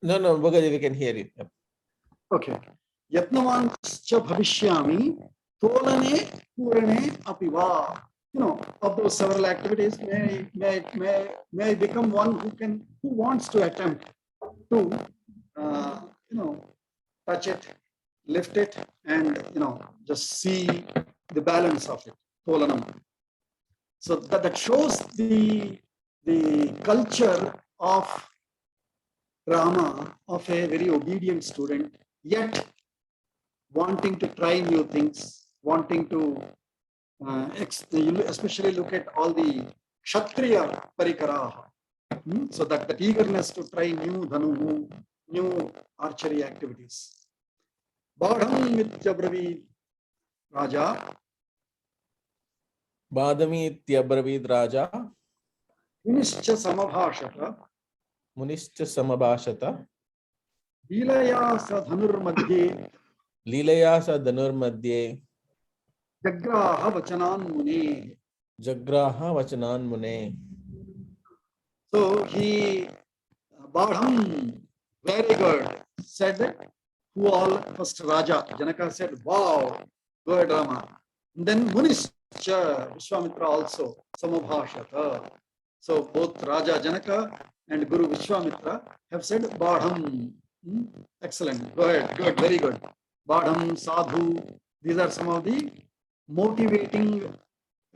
Speaker 8: No, Bagaji, we can hear you. Yep.
Speaker 1: Okay. Yatnavan cha bhavishyami tolane purane apiva. Of those several activities, may I become one who wants to attempt to, touch it, lift it, and just see the balance of it. Tolanam. So that shows the culture of Rama, of a very obedient student, yet wanting to try new things, wanting to especially look at all the Kshatriya parikaraha. So that eagerness to try new dhanu, new archery activities. Badham mityabravid Raja.
Speaker 8: Badami ityabravid Raja.
Speaker 1: Munischa samabhashata.
Speaker 8: Munischa samabhashata.
Speaker 1: Leelaya sa dhanur madhye.
Speaker 8: Leelaya sa dhanur madhye.
Speaker 1: Jagraha vachanan muni.
Speaker 8: Jagraha vachanan mune.
Speaker 1: So he, Badham, very good, said, who all, first Raja, Janaka said, wow, good Rama. And then Munischa, Vishwamitra also, Samabhashata. So both Raja Janaka and Guru Vishwamitra have said, Badham, excellent, good, very good. Badham, Sadhu, these are some of the motivating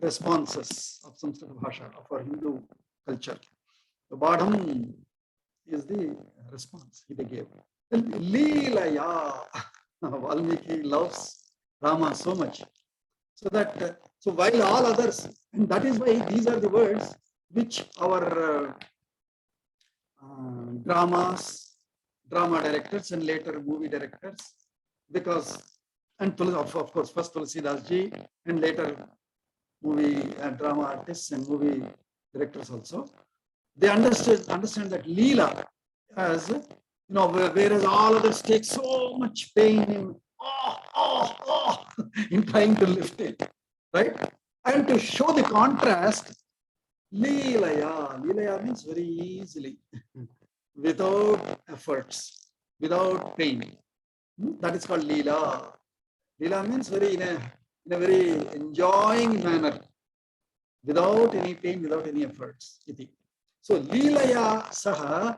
Speaker 1: responses of Sanskrit Bhasha, of our Hindu culture. The Badham is the response he gave. Leelaya, Valmiki loves Rama so much. So that, so while all others, and that is why these are the words which our drama directors and later movie directors, because, and of course, first Tulsidas ji and later movie and drama artists and movie directors also, they understand that Leela as, whereas all others take so much pain in, in trying to lift it, right? And to show the contrast, Leelaya means very easily, without efforts, without pain. That is called Leela. Leela means very in a very enjoying manner, without any pain, without any efforts. So Leelaya Saha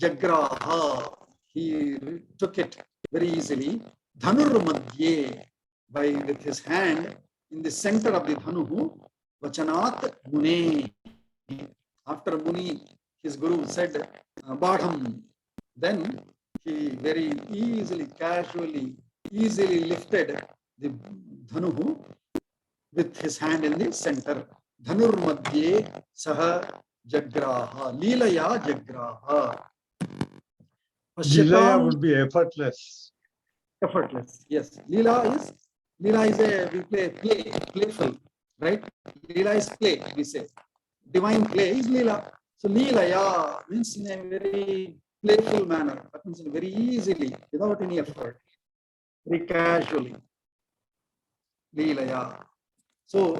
Speaker 1: Jagraha, he took it very easily. Dhanur Madhye, with his hand in the center of the Dhanuhu, Vachanat Mune. After Muni, his guru said, Badham, then he very easily, casually, easily lifted the Dhanuhu with his hand in the center. Dhanur Madhye Saha Jagraha. Leelaya Jagraha.
Speaker 7: Leelaya would be effortless.
Speaker 1: Effortless, yes. Leela is a, we play, playful, right? Leela is play, we say. Divine play is Leela. So Leelaya means in a very playful manner. That means very easily, without any effort, very casually. Leelaya. So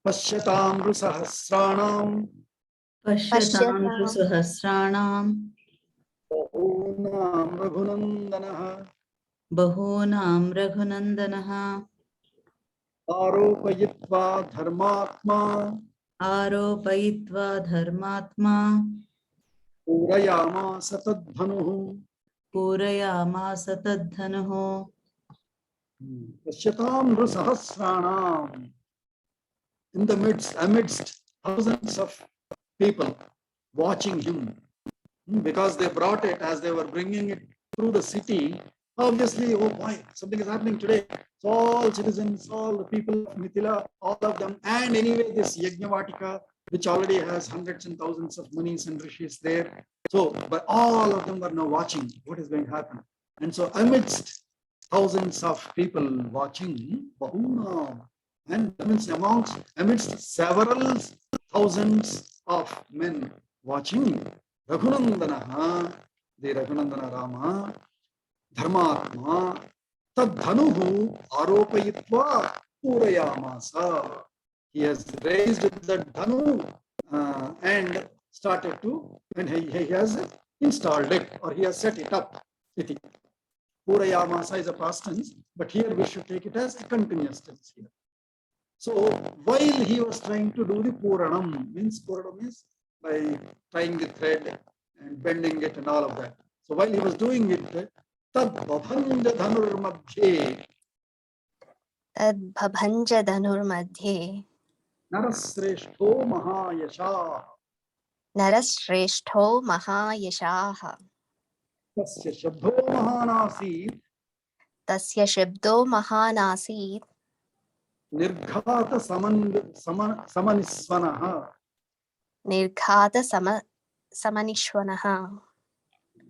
Speaker 1: Pashyatamru Sahasranam.
Speaker 6: Pashyatamru Sahasranam.
Speaker 1: Bahunam Raghunandanaha.
Speaker 6: Bahunam Raghunandanaha.
Speaker 1: Aropayitva Dharmatma.
Speaker 6: Aropayitva Dharmatma.
Speaker 1: Purayama Satadhanuhu.
Speaker 6: Purayama Satadhanuhu.
Speaker 1: Pashyatamru Sahasranam. In the amidst thousands of people watching him, because they brought it as they were bringing it through the city. Obviously, oh boy, something is happening today. So all citizens, all the people of Mithila, all of them, and anyway, this Yajnavatika, which already has hundreds and thousands of munis and rishis there. So, but all of them were now watching what is going to happen. And so amidst thousands of people watching, Bahuna, and amidst several thousands of men watching, Raghunandana, the Raghunandana Rama, Dharmatma, Tadhanuhu Aropayitva Purayamasa. He has raised the Dhanu and started to, and he has installed it, or he has set it up. Purayamasa is a past tense, but here we should take it as a continuous tense here. So while he was trying to do the Puranam, means by tying the thread and bending it and all of that. So while he was doing it, Tad Bhabhanja Dhanur Madhye.
Speaker 3: Tad Bhabhanja Dhanur Madhye.
Speaker 1: Narasreshto Mahayasha.
Speaker 3: Narasreshto Mahayashaha.
Speaker 1: Tasya Shabdo Mahanasid.
Speaker 3: Tasya Shabdo Mahanasid.
Speaker 1: Nirghata Samanisvanaha.
Speaker 3: Nirghata Samanishvanaha.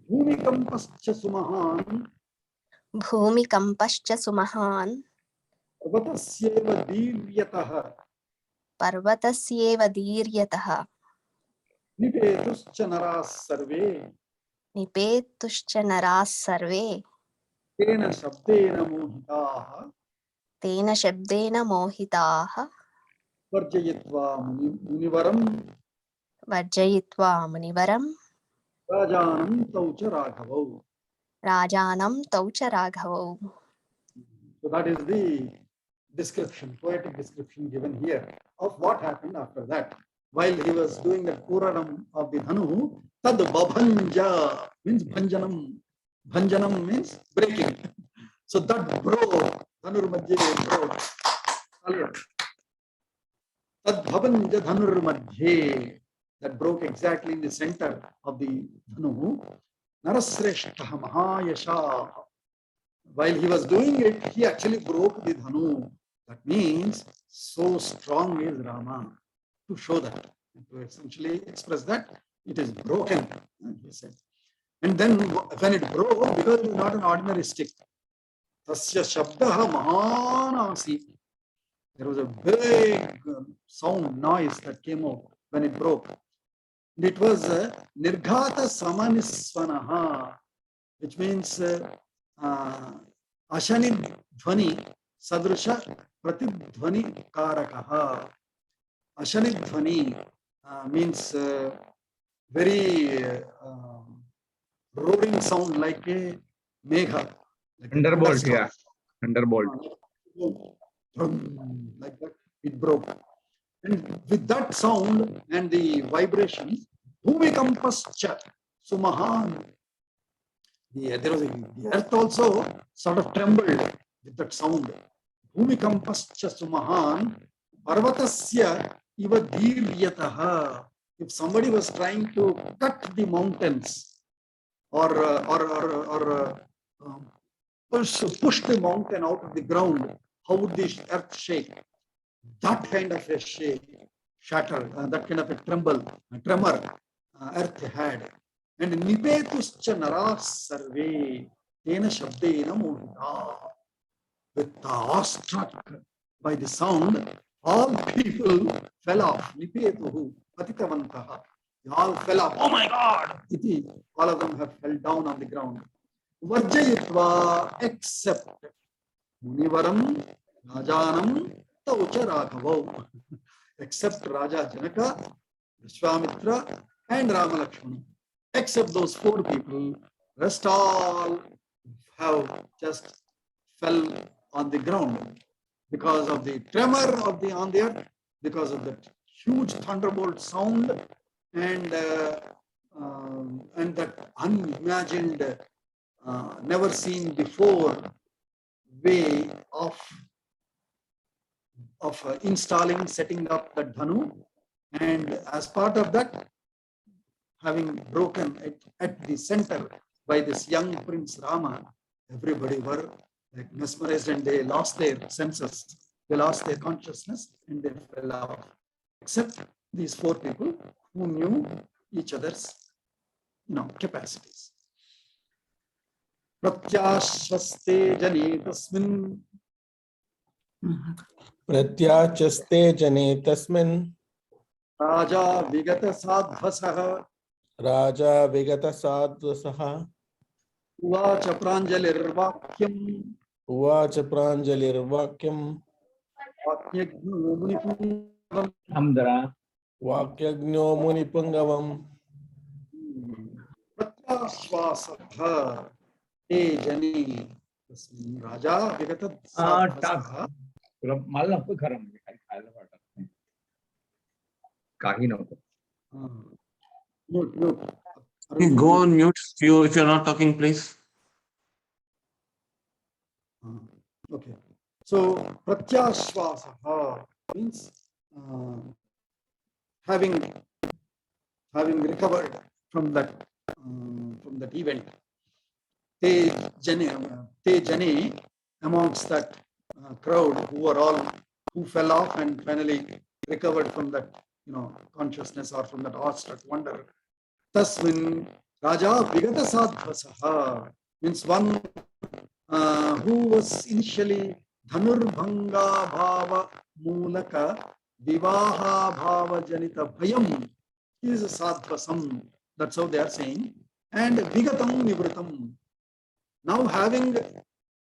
Speaker 1: Bhumikampascha Sumahan.
Speaker 3: Bhumikampascha Sumahan.
Speaker 1: Parvatasyeva Divyataha.
Speaker 3: Parvatasyeva Diryataha.
Speaker 1: Nipetuscha Naras Sarve.
Speaker 3: Nipetuscha Naras Sarve.
Speaker 1: Tena Shabdena Mohitaha.
Speaker 3: Tena Shabdena Mohitaha.
Speaker 1: Varjayitva Munivaram
Speaker 3: Varjayitva Munivaram
Speaker 1: Rajanam Taucha Raghavau.
Speaker 3: Rajanam Taucha Raghavau.
Speaker 1: So that is the description, poetic description given here of what happened after that. While he was doing the Puranam of the Dhanu, Tad Babhanja means Bhanjanam. Bhanjanam means breaking. So that broke, Dhanur Madhye broke. Tad Babhanja Dhanur Madhye, that broke exactly in the center of the Dhanu. Narasreshtaha Mahayasha. While he was doing it, he actually broke the Dhanu. That means so strong is Rama, to show that, to essentially express that it is broken, he said. And then when it broke, because it is not an ordinary stick, Tasya Shabdaha Mahanasi, there was a big sound, noise that came out when it broke. And it was Nirghata Samanisvanaha, which means Ashani Dhvani Sadrusha Pratidhvani Karakaha. Ashani Dhvani means very roaring sound like a megha. Like
Speaker 5: Thunderbolt, yeah. Thunderbolt.
Speaker 1: Like that, it broke. And with that sound and the vibration, Bhumikampascha Sumahan. There was the earth also sort of trembled with that sound. Bhumikampascha Sumahan Parvatasya Iva Dhiryataha. If somebody was trying to cut the mountains or push the mountain out of the ground, how would the earth shake? That kind of a shake, shatter, that kind of a tremor, earth had. And nipetuscha naras sarve tena shabdena mohita. With awestruck by the sound, all people fell off. Nipetuhu patitavantaha. They all fell off. Oh my God! All of them have fell down on the ground. Varjayitva, except Munivaram, Rajanam, Taucha Raghavau. Except Raja Janaka, Vishwamitra, and Rama Lakshmana. Except those four people, rest all have just fell on the ground because of the tremor of the on the earth, because of that huge thunderbolt sound, and that unimagined, never seen before way of installing, setting up the Dhanu, and as part of that, having broken it at the center by this young Prince Rama, everybody were like mesmerized and they lost their senses, they lost their consciousness and they fell off. Except these four people who knew each other's capacities. Pratyashvaste jane tasmin.
Speaker 8: Pratyachaste jane tasmin.
Speaker 1: Raja vigata sadvasaha.
Speaker 8: Raja vigata sadvasaha.
Speaker 1: Uvacha pranjalirvakyam.
Speaker 8: Uvacha pranjalirvakyam.
Speaker 1: Vakyagno munipungavam.
Speaker 5: Amdara.
Speaker 8: Vakyagno munipungavam.
Speaker 1: Pratyashvasaha te jane tasmin. Raja vigata sadvasaha.
Speaker 5: तुला मला नको खरं म्हणजे काही खायला वाटत नाही काही नको
Speaker 2: Please go on mute if you're not talking, please.
Speaker 1: Okay. So pratyashvasaha means having recovered from that event. Te jane amongst that crowd who fell off and finally recovered from that consciousness or from that awestruck wonder. Tasmin Raja Vigata Sadvasaha means one who was initially Dhanurbhanga Bhava Mulaka Vivaha Bhava Janita Bhayam. He is a Sadvasam. That's how they are saying. And Vigatam Nivritam. Now having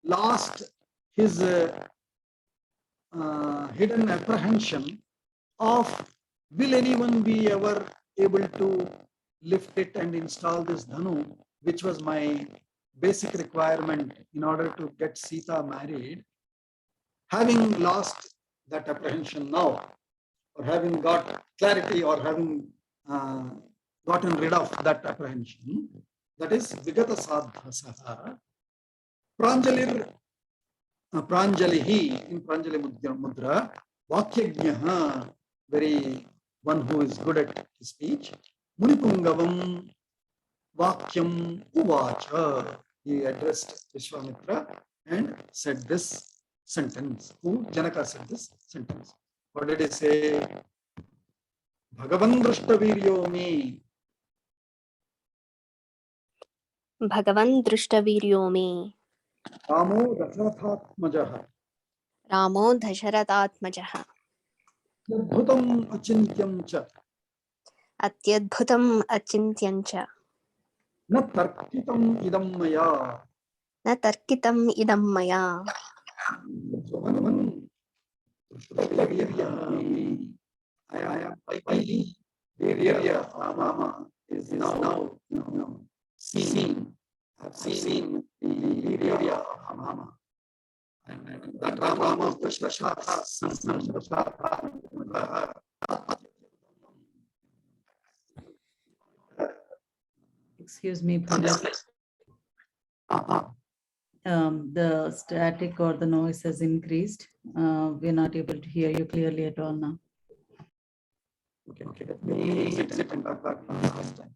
Speaker 1: lost his hidden apprehension of will anyone be ever able to lift it and install this dhanu, which was my basic requirement in order to get Sītā married. Having lost that apprehension now, or having got clarity, or having gotten rid of that apprehension, that is Vigata Sadhasaha. Pranjalir, Pranjalihi in Pranjali Mudra, Vakyajnaha, very one who is good at speech. Munipungavam Vakyam Uvacha. He addressed Vishwamitra and said this sentence. Who? Janaka said this sentence. What did he say? Bhagavan Drishtaviryo me.
Speaker 3: Bhagavan Drishtaviryo me.
Speaker 1: Ramo Dasharathatmajaha.
Speaker 3: Ramo Dasharathatmajaha.
Speaker 1: Yadbhutam achintyam cha.
Speaker 3: Atyadbhutam achintyancha.
Speaker 1: Na tarkitam idam maya.
Speaker 3: Na tarkitam idam maya.
Speaker 1: So Bhagavan Drishtavirya. I am Virya Rama is now seen. I've seen the Virya of Rama. And that Rama
Speaker 6: Excuse me, Pandit. The static or the noise has increased. We're not able to hear you clearly at all now.
Speaker 1: Okay. Let me exit and back last time.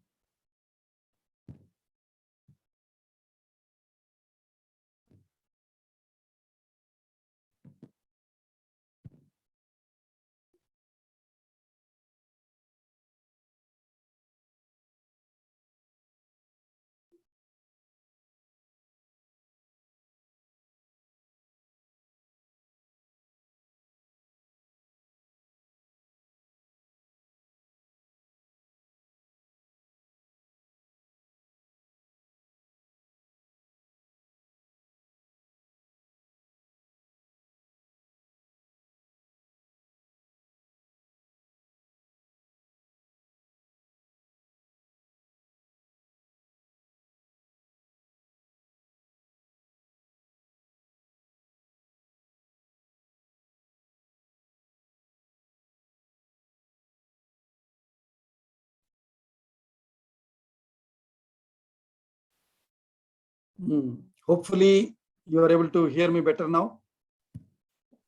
Speaker 1: Hopefully, you are able to hear me better now.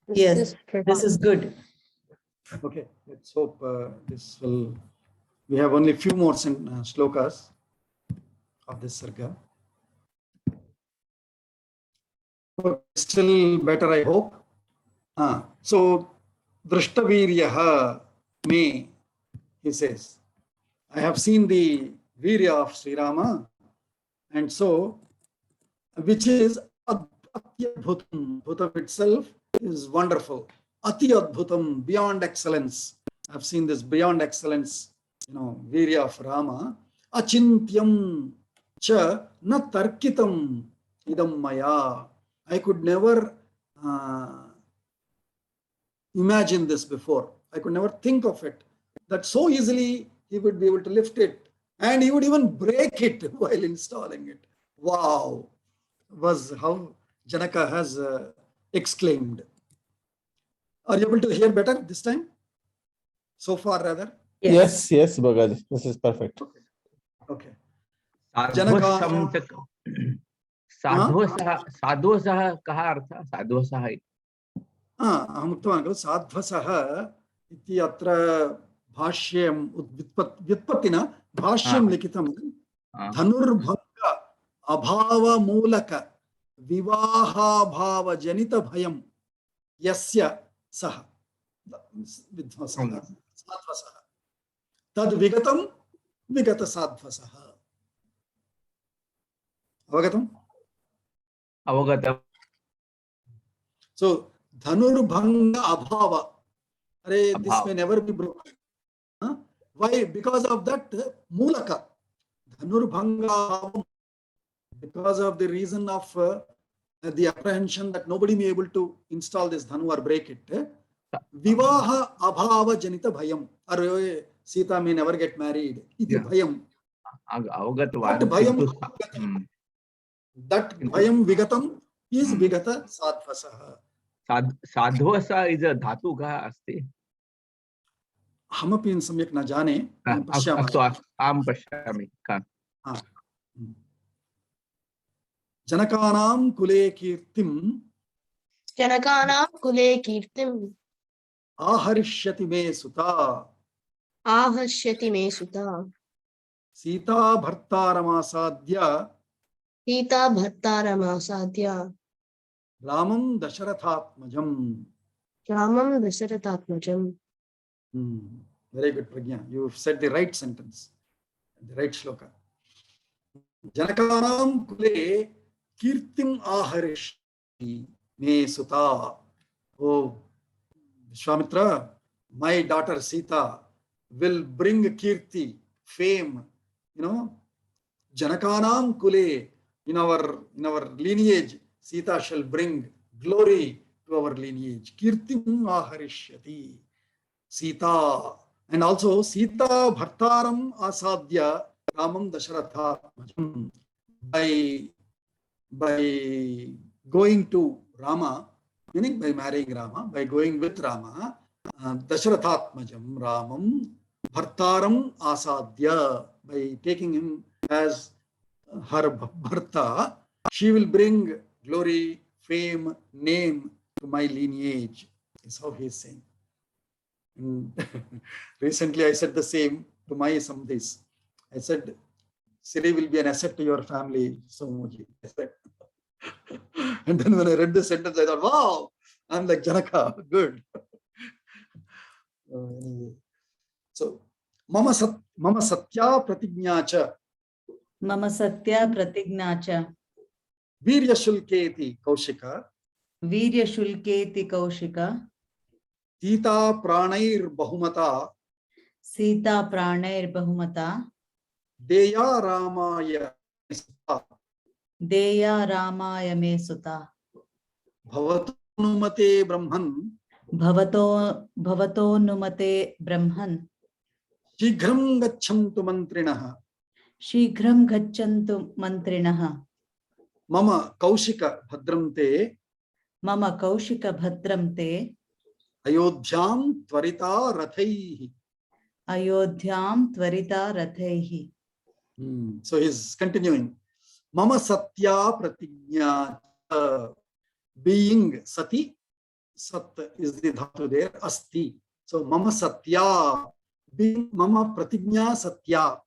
Speaker 6: Yes, this is good.
Speaker 1: Okay, let's hope this will. We have only a few more shlokas of this sarga. Still better, I hope. So, Drishtaviryaha me, he says, I have seen the Virya of Sri Rama, and so, which is Atyadbhutam. Bhutam itself is wonderful. Atyadbhutam, beyond excellence. I've seen this beyond excellence, Virya of Rama. Achintyam cha na tarkitam idam maya. I could never imagine this before. I could never think of it, that so easily he would be able to lift it, and he would even break it while installing it. Wow, was how Janaka has exclaimed. Are you able to hear better this time? So far, rather?
Speaker 8: Yes, Bhagaji. This is perfect.
Speaker 1: Okay.
Speaker 5: साध्वसः कः अर्थः साध्वसः इति
Speaker 1: अहम् उक्तवान् खलु साध्वसः इति अत्र भाष्यं व्युत्पत्तिना भाष्यं लिखितं धनुर्भङ्ग अभावमूलक विवाहाभावजनित भयं यस्य सः विध्वसः साध्वसः तद् विगतं विगत साध्वसः अवगतम्
Speaker 5: अवगतम्.
Speaker 1: So Dhanurvanga Abhava. This may never be broken. Why? Because of that Mulaka. Dhanurvanga, because of the reason of the apprehension that nobody may be able to install this Dhanu or break it. Vivaha abhava janita bhayam. Or Sita may never get married. Iti bhayam.
Speaker 5: Avagatvan.
Speaker 1: That bhayam vigatam is vigata sadvasaha.
Speaker 5: Sadvasa is a dhatu ka asti.
Speaker 1: Hamapi samyak na jane.
Speaker 5: Astu am pashyami.
Speaker 1: Janakanam kule kirtim.
Speaker 9: Janakanam kule kirtim.
Speaker 1: Aharishyati me sūtā.
Speaker 9: Ahashyati me sūtā.
Speaker 1: Sītā bhartāramāsādhya.
Speaker 9: Sītā bhartāramāsādhya.
Speaker 1: Rāmam dasarathatmajam.
Speaker 9: Rāmam dasarathatmajam.
Speaker 1: Very good, Pragya. You said the right sentence, the right shloka. Janakanam kule kirtim aharishyati me sūtā. Oh, Vishwamitra, my daughter Sītā will bring kirti, fame, Janakanam kule, in our lineage, Sītā shall bring glory to our lineage. Kirtim aharishyati. Sītā. And also Sītā bhartaram asadhya Ramam dasarathatmajam. By going to Rama, meaning by marrying Rama, by going with Rama, dasarathatmajam Ramam bhartaram asadhya, by taking him as her bharta, she will bring glory, fame, name to my lineage. Is how he is saying. Recently I said the same to my samdhis. I said, Siri will be an asset to your family. So much. And then when I read this sentence, I thought, wow, I'm like Janaka. Good. So, Mama Satya Pratignacha.
Speaker 6: Mama Satya Pratignacha.
Speaker 1: Virya Shulketi Kaushika.
Speaker 6: Virya Shulketi Kaushika.
Speaker 1: Sītā Pranair Bahumata.
Speaker 6: Sītā Pranair Bahumata.
Speaker 1: Deya Ramaya Sūtā.
Speaker 6: Deya Ramaya me sūtā.
Speaker 1: Bhavato numate Brahman.
Speaker 6: Bhavato numate Brahman.
Speaker 1: Shighram gachantu mantrinaha.
Speaker 6: Shighram gachantu mantrinaha.
Speaker 1: Mama Kaushika Bhadramte.
Speaker 6: Mama Kaushika Bhadramte.
Speaker 1: Ayodhyam Tvarita Rathaihi.
Speaker 6: Ayodhyam Tvarita Rathaihi.
Speaker 1: So he's continuing. Mama Satya Pratignya. Being Sati. Sat is the dhatu there. Asti. So Mama Satya. Being Mama Pratignya Satya.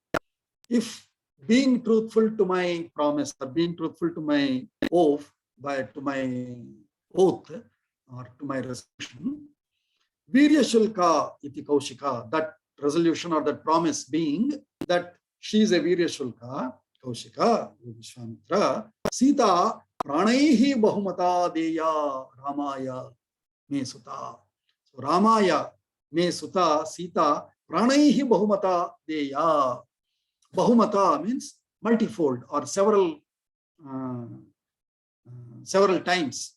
Speaker 1: If being truthful to my promise or being truthful to my oath, to my oath or to my resolution, Virya Shulka iti Kaushika, that resolution or that promise being that she is a Virya Shulka, Kaushika, Vishwamitra, Sītā Pranaihi Bahumata Deya Ramaya me sūtā. So Ramaya me sūtā, Sītā Pranaihi Bahumata Deya. Bahumata means multifold or several times.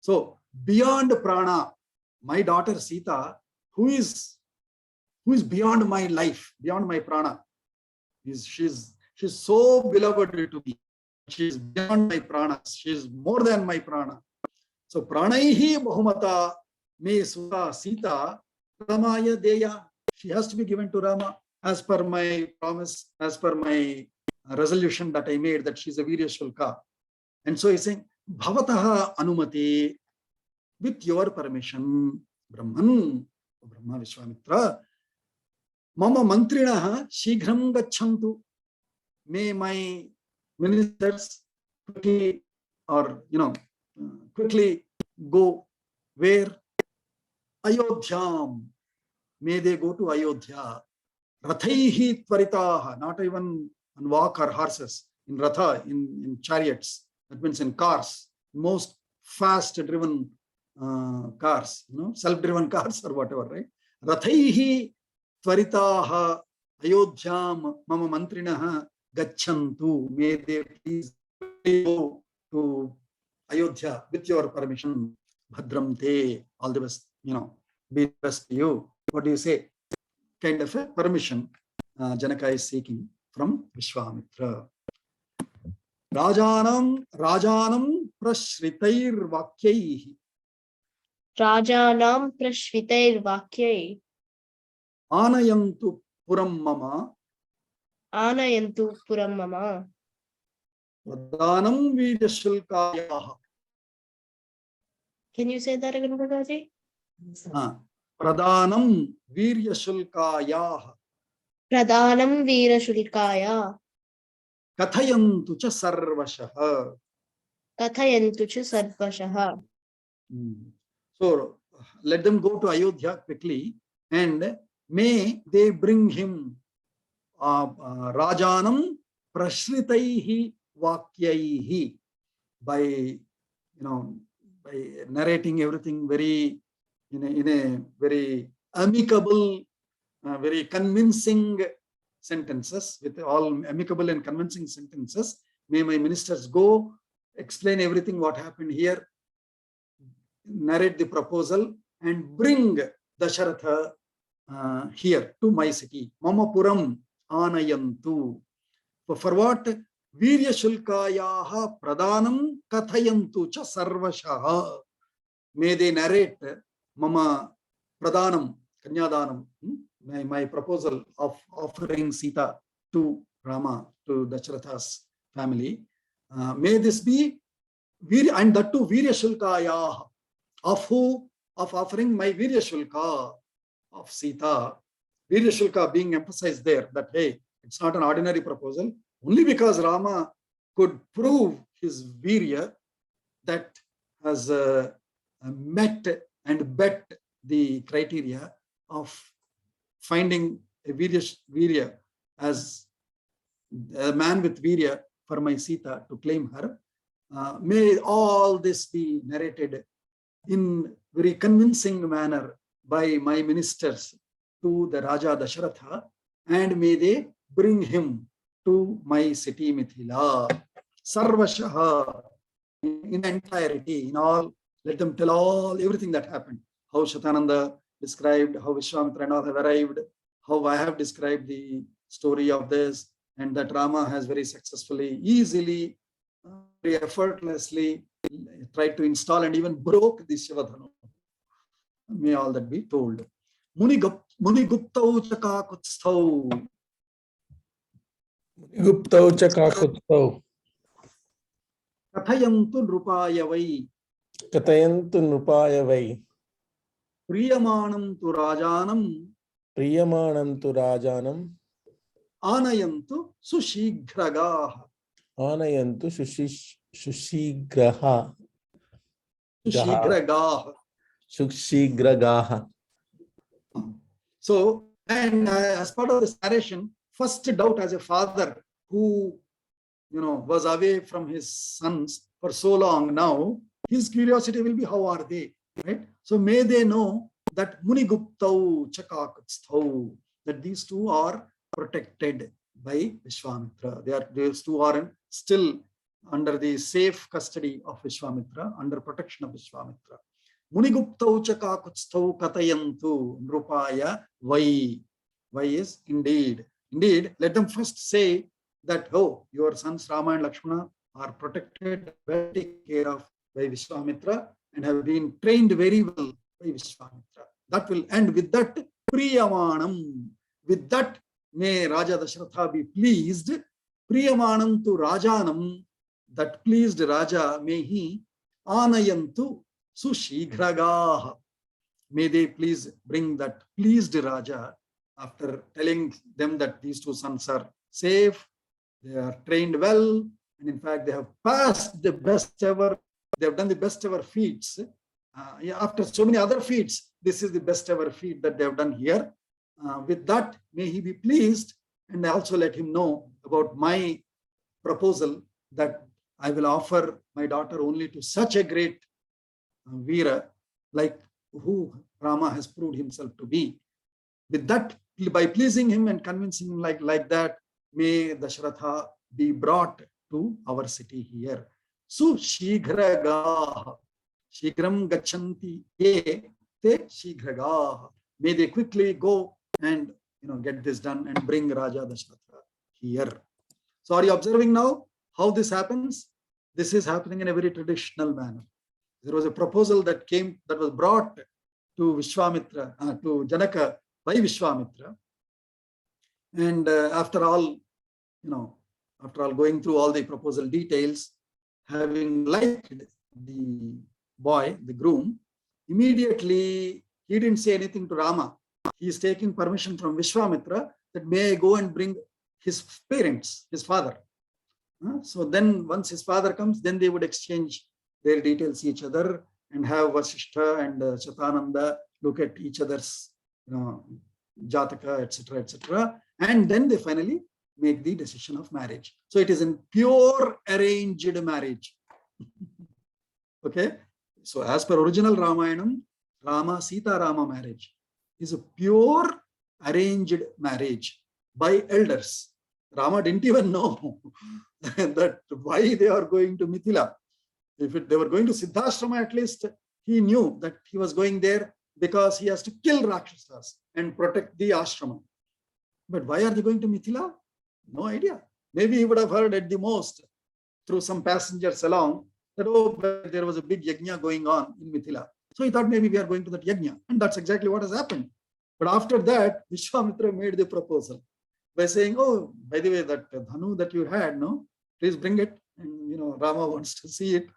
Speaker 1: So beyond prana, my daughter Sītā, who is beyond my life, beyond my prana, she's so beloved to me. She's beyond my prana. She's more than my prana. So pranaihi bahumata me sūtā Sītā Ramaya Deya. She has to be given to Rama as per my promise, as per my resolution that I made that she's a Virya Shulka. And so he's saying, Bhavataha Anumati, with your permission, Brahman, Brahma Vishwamitra, Mama Mantrinaha Shighram Gachantu. May my ministers quickly quickly go where? Ayodhyam. May they go to Ayodhya. Rathaihi Tvaritaha, not even on walk or horses, in Ratha, in chariots, that means in cars, most fast driven cars, self-driven cars or whatever, right? Rathaihi Tvaritaha Ayodhyam Mama Mantrinaha Gachantu. May they please go to Ayodhya with your permission. Bhadram te. All the best. be best to you. What do you say? Kind of a permission Janaka is seeking from Vishwamitra. Rajanam prashritair vakyaihi.
Speaker 9: Rajanam prashvitair vakyai.
Speaker 1: Anayantu puram mama.
Speaker 9: Anayantu puram mama.
Speaker 1: Pradhanam virashulkayaha.
Speaker 9: Can you say that again, Bhagaji?
Speaker 1: Pradhanam viryashulkayaha.
Speaker 9: Pradhanam virashulkaya.
Speaker 1: Kathayantu cha sarvashaha.
Speaker 9: Kathayantu cha sarvashaha.
Speaker 1: So let them go to Ayodhya quickly, and may they bring him Rajanam prashritaihi vakyaihi, by by narrating everything very in a very amicable, very convincing sentences, with all amicable and convincing sentences. May my ministers go, explain everything what happened here, narrate the proposal, and bring Dasharatha here to my city. Mama Puram Anayantu. For what? Virya Shulkayaha Pradhanam Kathayantu cha Sarvashaha. May they narrate Mama Pradhanam, Kanyadanam, my proposal of offering Sītā to Rama, to Dasharatha's family. May this be Virya, and that too Virya Shulkayaha. Of who? Of offering my Virya Shulka of Sītā. Virya Shulka being emphasized there, that hey, it's not an ordinary proposal. Only because Rama could prove his Virya, that has met and bet the criteria of finding a Virya as a man with Virya for my Sītā to claim her. May all this be narrated in very convincing manner by my ministers to the Raja Dasharatha, and may they bring him to my city Mithila. Sarvashaha, in entirety, in all, let them tell all, everything that happened. How Shatananda described, how Vishwamitra and all have arrived, how I have described the story of this, and that Rama has very successfully, easily, very effortlessly tried to install and even broke the śivadhanuṣ. May all that be told. Muniguptau chakakutstau.
Speaker 8: Muniguptau chakakutstau.
Speaker 1: Kathayantu nrupaya vai.
Speaker 8: Kathayantu nrupaya vai.
Speaker 1: Priyamanam tu rajanam.
Speaker 8: Priyamanam tu rajanam.
Speaker 1: Anayantu sushighraga.
Speaker 8: Anayantu sushigraha. Sushigragaha.
Speaker 1: So, and as part of this narration, first doubt as a father who, was away from his sons for so long now, his curiosity will be, how are they, right? So may they know that Muniguptau Chakakutstau, that these two are protected by Vishwamitra. These two are still under the safe custody of Vishwamitra, under protection of Vishwamitra. Muniguptau chakakutstau katayantu nrupaya vai. Vai is indeed. Indeed, let them first say that, oh, your sons Rama and Lakshmana are protected, well taken care of by Vishwamitra, and have been trained very well by Vishwamitra. That will end with that Priyamanam. With that, may Raja Dasharatha be pleased. Priyamanam tu Rajanam, that pleased Raja, may he Anayantu Sushighraga. May they please bring that pleased Raja, after telling them that these two sons are safe, they are trained well, and in fact they have passed the best ever, they have done the best ever feats. After so many other feats, this is the best ever feat that they have done here. With that, may he be pleased, and also let him know about my proposal that I will offer my daughter only to such a great Veera, like who Rama has proved himself to be. With that, by pleasing him and convincing him like that, may Dasharatha be brought to our city here. Sushighraga. Shigram gachanti ye te shighraga. May they quickly go and get this done and bring Raja Dasharatha here. So are you observing now how this happens? This is happening in a very traditional manner. There was a proposal that was brought to Vishwamitra, to Janaka by Vishwamitra. And after all going through all the proposal details, having liked the boy, the groom, immediately he didn't say anything to Rama. He is taking permission from Vishwamitra that may I go and bring his parents, his father. So then once his father comes, then they would exchange their details each other and have Vasishtha and Chatananda look at each other's Jataka, etc., etc. And then they finally make the decision of marriage. So it is in pure arranged marriage. Okay. So as per original Ramayanam, Rama Sītā Rama marriage is a pure arranged marriage by elders. Rama didn't even know that why they are going to Mithila. If they were going to Siddhashrama, at least he knew that he was going there because he has to kill Rakshasas and protect the ashrama. But why are they going to Mithila? No idea. Maybe he would have heard at the most through some passengers along that there was a big yajna going on in Mithila. So he thought maybe we are going to that yajna. And that's exactly what has happened. But after that, Vishwamitra made the proposal by saying, oh, by the way, that dhanu that you had, please bring it. And, Rama wants to see it.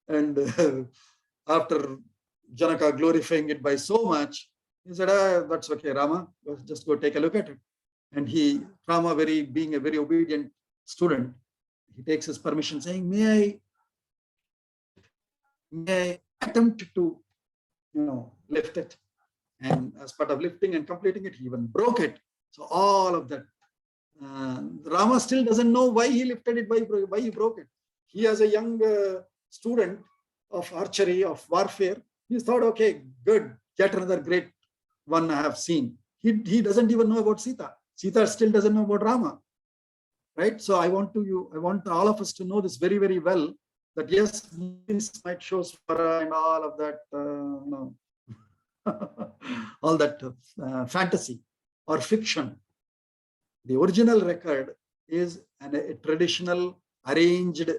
Speaker 1: And after Janaka glorifying it by so much, he said, that's okay, Rama, just go take a look at it. And Rama, being a very obedient student, he takes his permission saying, may I attempt to, lift it. And as part of lifting and completing it, he even broke it. So all of that. Rama still doesn't know why he lifted it, why he broke it. He, as a young student of archery, of warfare, he thought, okay, good, yet another great one I have seen. He doesn't even know about Sītā. Sītā still doesn't know about Rama. Right? So I want all of us to know this very, very well, that yes, this might show Swara and all of that, all that fantasy or fiction. The original record is a traditional arranged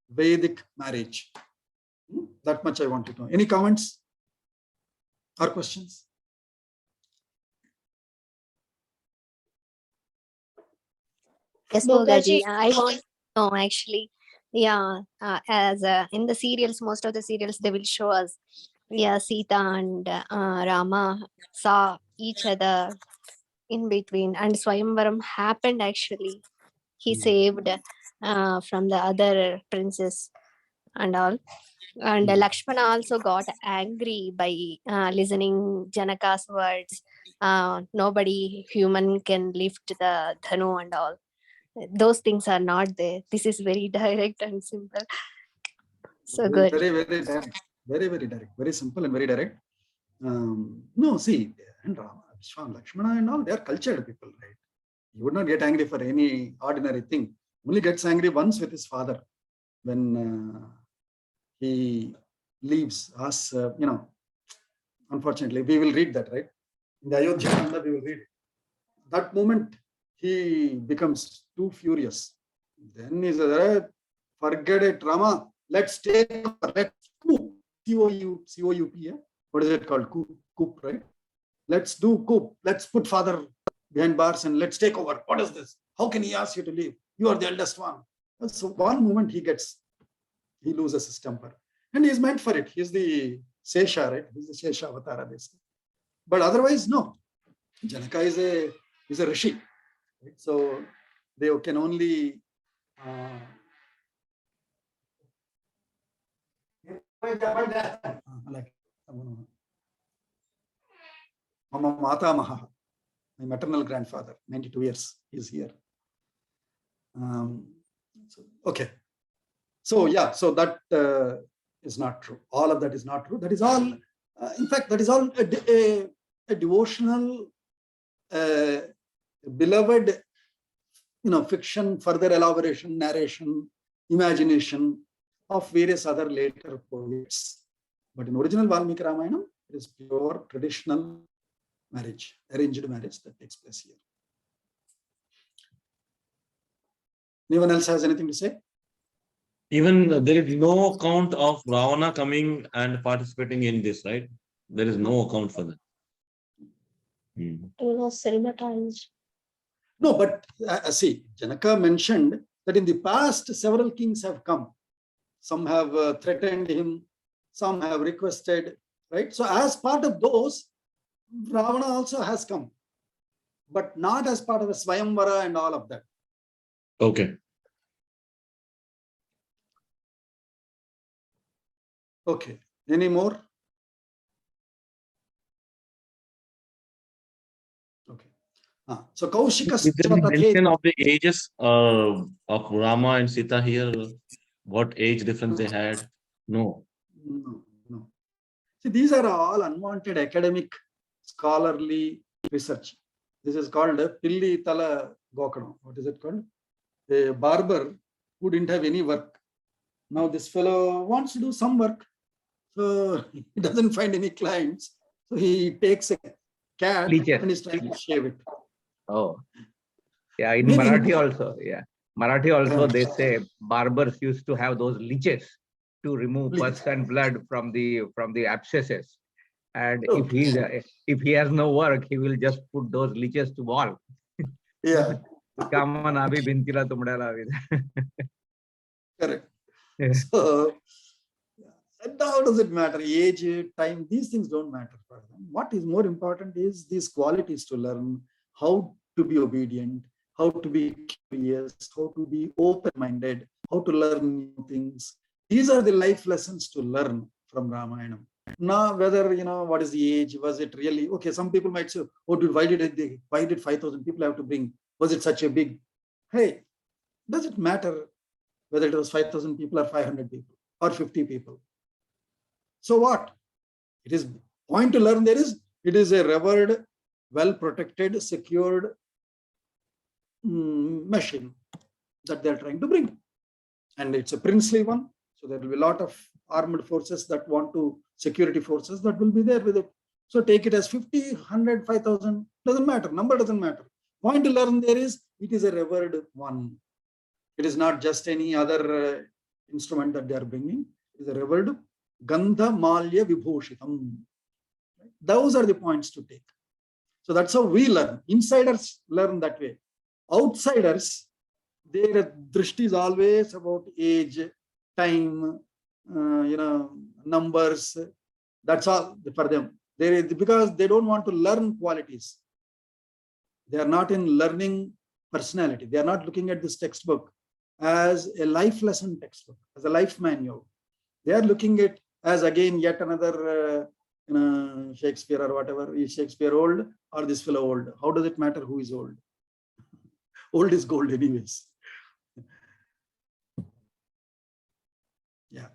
Speaker 1: Vedic marriage. That much I want to know. Any comments or questions?
Speaker 3: Yes,
Speaker 9: Bogaji.
Speaker 3: Bogaji. I want to know actually. Yeah, as in the serials, most of the serials, they will show us, Sītā and Rama saw each other in between, and Swayamvaram happened actually. He saved from the other princess and all. And Lakshmana also got angry by listening Janaka's words. Nobody human can lift the dhanu and all. Those things are not there. This is very direct and simple. So good.
Speaker 1: Very, very direct. Very, very direct. Very simple and very direct. No, see, and Rama, Vishwan, Lakshmana and all, they are cultured people, right? He would not get angry for any ordinary thing. Only gets angry once with his father when he leaves us, unfortunately. We will read that, right? In the Ayodhya Kanda, we will read it. That moment, he becomes too furious. Then he says, forget it, Rama. Let's coup. C-O-U-P, yeah? What is it called? Coup, right? Let's do coup. Let's put father behind bars and let's take over. What is this? How can he ask you to leave? You are the eldest one. And so one moment he loses his temper. And he is meant for it. He is the Sesha, right? He is the Sesha Avatara, basically. But otherwise, no. Janaka is a Rishi. Right? So they can only Mama Mata Maha, my maternal grandfather, 92 years, is here. Okay. So yeah, so that is not true. All of that is not true. That is all, in fact, that is all a devotional, beloved, fiction, further elaboration, narration, imagination of various other later poets. But in original Valmiki Ramayanam, It is pure traditional marriage, arranged marriage that takes place here. Anyone else has anything to say?
Speaker 8: Even there is no account of Ravana coming and participating in this, right? There is no account for that.
Speaker 9: It was cinematized.
Speaker 1: No, but see, Janaka mentioned that in the past, several kings have come. Some have threatened him, some have requested, right? So as part of those, Ravana also has come, but not as part of the Swayamvara and all of that.
Speaker 8: Okay.
Speaker 1: Okay, any more? Okay. So Kaushika's
Speaker 8: Is there any mention of the ages of Rama and Sītā here? What age difference they had? No.
Speaker 1: No. See, these are all unwanted academic scholarly research. This is called Pilli Tala Gokana. What is it called? A barber who didn't have any work. Now this fellow wants to do some work. So he doesn't find any clients. So he takes a cat and is trying to shave it.
Speaker 5: Oh, yeah. In
Speaker 1: Meaning-
Speaker 5: Marathi also, yeah. Marathi also, they say barbers used to have those leeches to remove pus and blood from the abscesses. And if he has no work, he will just put those leeches to wall.
Speaker 1: Yeah,
Speaker 5: Come on, abhi bintila tumdala.
Speaker 1: correct. So how does it matter? Age, time, these things don't matter for them. What is more important is these qualities to learn, how to be obedient, how to be curious, how to be open-minded, how to learn new things. These are the life lessons to learn from Ramayanam. Now, whether, what is the age, was it really, okay, some people might say, oh, why did 5,000 people have to bring? Was it such a big, hey, does it matter whether it was 5,000 people or 500 people or 50 people? So what? It is point to learn there is, it is a revered, well-protected, secured machine that they're trying to bring. And it's a princely one. So there will be a lot of armed forces that want to, security forces that will be there with it. So take it as 50, 100, 5,000, doesn't matter. Number doesn't matter. Point to learn there is, it is a revered one. It is not just any other instrument that they are bringing. It is a revered Gandha Malya Vibhushitam. Those are the points to take. So that's how we learn. Insiders learn that way. Outsiders, their drishti is always about age, time, numbers. That's all for them. Because they don't want to learn qualities. They are not in learning personality. They are not looking at this textbook as a life lesson textbook, as a life manual. They are looking at as again yet another Shakespeare or whatever. Is Shakespeare old or this fellow old? How does it matter who is old? Old is gold anyways. Yeah.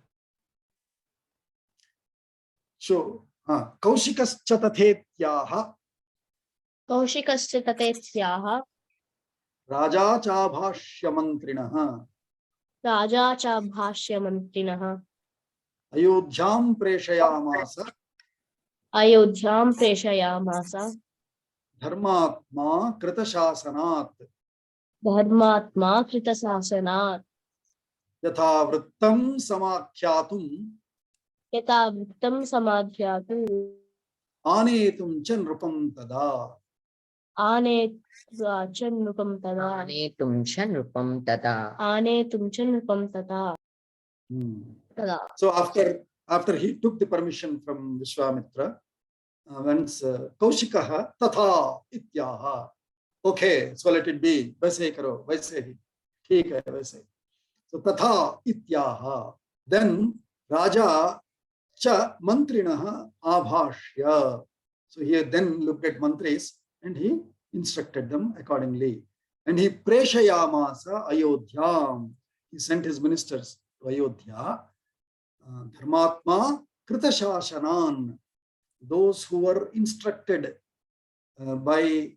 Speaker 1: So, Kaushikascha tathetyaha.
Speaker 9: Kaushikascha tatetsyaha.
Speaker 1: Raja cha bhashya mantrinaha.
Speaker 9: Raja cha bhashya mantrinaha.
Speaker 1: Ayodhyam preshayamasa.
Speaker 9: Ayodhyam preshayamasa.
Speaker 1: Dharmatma krita shasanat.
Speaker 9: Dharmatma krita sasanat.
Speaker 1: Yatha vrittam samakyatum.
Speaker 9: Yata vrittam samadhyatu.
Speaker 1: Anetum cha nrupam tada.
Speaker 9: Anetum cha nrupam tada.
Speaker 10: Anetum cha nrupam tada.
Speaker 9: Anetum cha nrupam tada.
Speaker 1: So after he took the permission from Vishwamitra, once Kaushikaha tatha ityaha. Okay, so let it be. Vaise karo, vaise hi. Theek hai, vaise. So tatha ityaha. Then Raja cha mantrinaha abhashya. So he then looked at mantris and he instructed them accordingly. And he preshayamasa ayodhyam. He sent his ministers to Ayodhya. Dharmatma krita shasanan. Those who were instructed by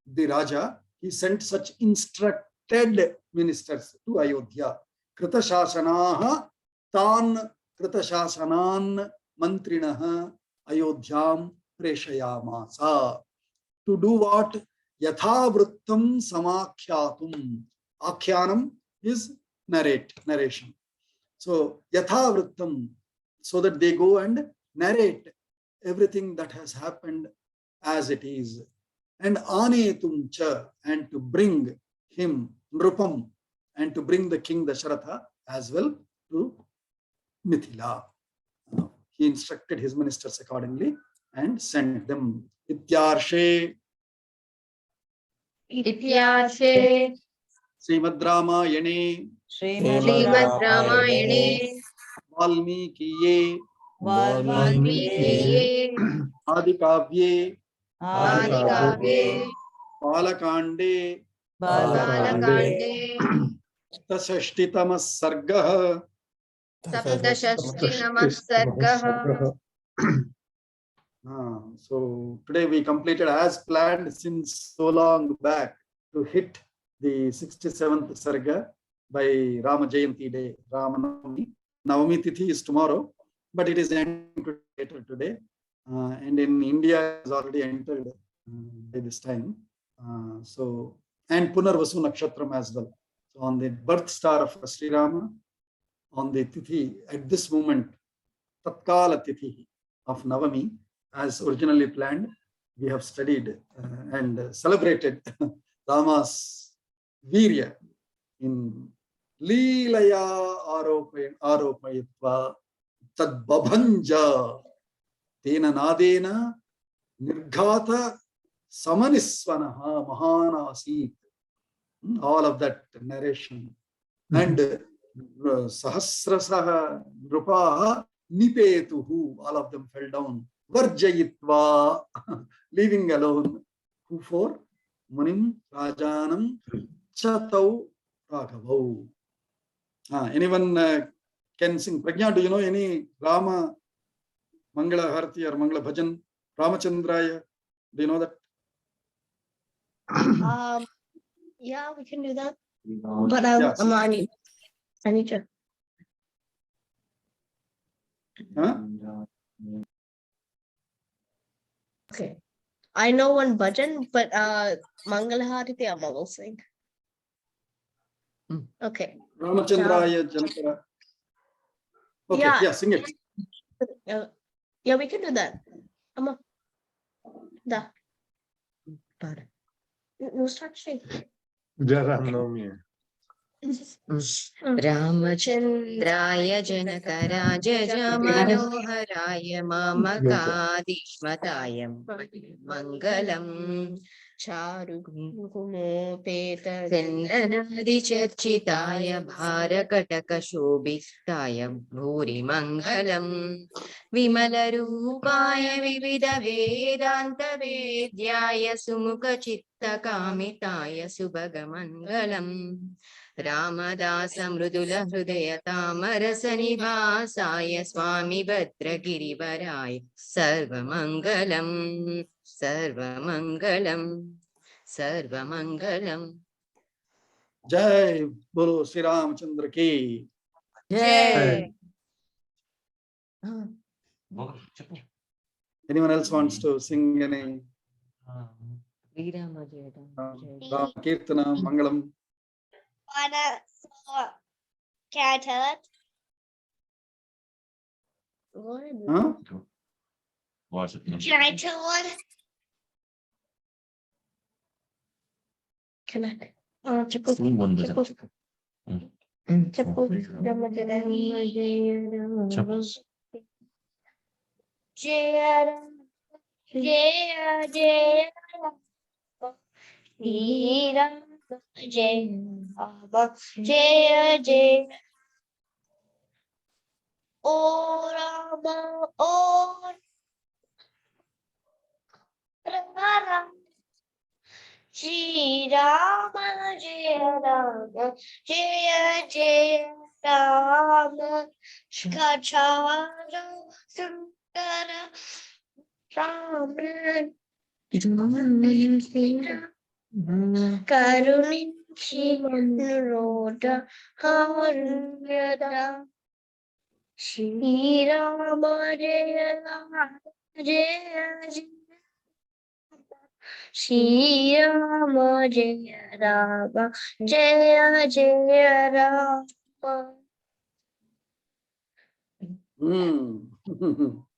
Speaker 1: the Raja, he sent such instructed ministers to Ayodhya. Krita shasanaha tan krita shasanan mantrinaha Ayodhyam preshayamasa. To do what? Yathavrittam samakyatum. Akhyanam is narration. So yathavrittam, so that they go and narrate everything that has happened as it is. And anetum cha, and to bring him, Nrupam, and to bring the king Dasharatha as well to Mithila. He instructed his ministers accordingly and sent them. Ityarshe Śivadhanuṣ
Speaker 10: Srimad Ramayane
Speaker 1: Valmikiye Adikavye Balakande Saptashtitamas Sargah. So today we completed as planned since so long back to hit the 67th Sarga by Rama Jayanti Day, Ramanavami. Navami Tithi is tomorrow, but it is entered later today. And in India, it is already entered by this time. And Punarvasu Nakshatram as well. So on the birth star of Sri Rama, on the Tithi, at this moment, Tatkala Tithi of Navami, as originally planned, we have studied and celebrated Rama's Virya in Leelaya Aropayatva Tadbabhanja Tena Nadena Nirghata Samanisvanaha Mahanasit. All of that narration. And Sahasrasaha Nrupaha Nipetuhu, all of them fell down. Varjayitva, leaving alone. Who for? Munim Rajanam Chatau Raghavau. Anyone can sing? Prajna, do you know any Rama Mangala Harti or Mangala Bhajan? Ramachandraya, do you know that?
Speaker 9: Yeah, we can do that. But I need to.
Speaker 1: Huh?
Speaker 9: Okay. I know one bhajan, but Mangalaharati I will sing. Okay.
Speaker 1: Ramachandraya Janaka. Okay, yeah, sing it.
Speaker 9: Yeah, we can do that. Amma. Da. You start singing.
Speaker 10: Ramachandraya Janaka Rajaja Manoharaya Mamakadishmataya Mangalam Charugumopeta Sendanadi Charchitaya Bharakataka Shobhistaya Bhuri Mangalam Vimalarupaya Vivida Vedanta Vedyaya Sumukha Chitta Kamitaya Subhagamangalam Ramadasa Mrudula Hrudaya Tamarasa Nivasaya Swami Bhadragirivaraya Sarvamangalam Sarvamangalam Sarvamangalam.
Speaker 1: Jai Bolo Sri Ramachandra ki.
Speaker 10: Jai.
Speaker 1: Anyone else wants to sing any Kirtana, Mangalam?
Speaker 3: Cat hurt.
Speaker 1: Huh?
Speaker 3: Can I tell one?
Speaker 9: Can I?
Speaker 3: O Rama, O Rama, Shri Rama, Jaya Rama, Jaya Jaya Rama, Kachara Sundara Rama, Karuninchi Nuroda Haryada Shri Rama Jaya Rama
Speaker 9: Jaya Jaya Shri Rama Jaya Rama Jaya Jaya Rama.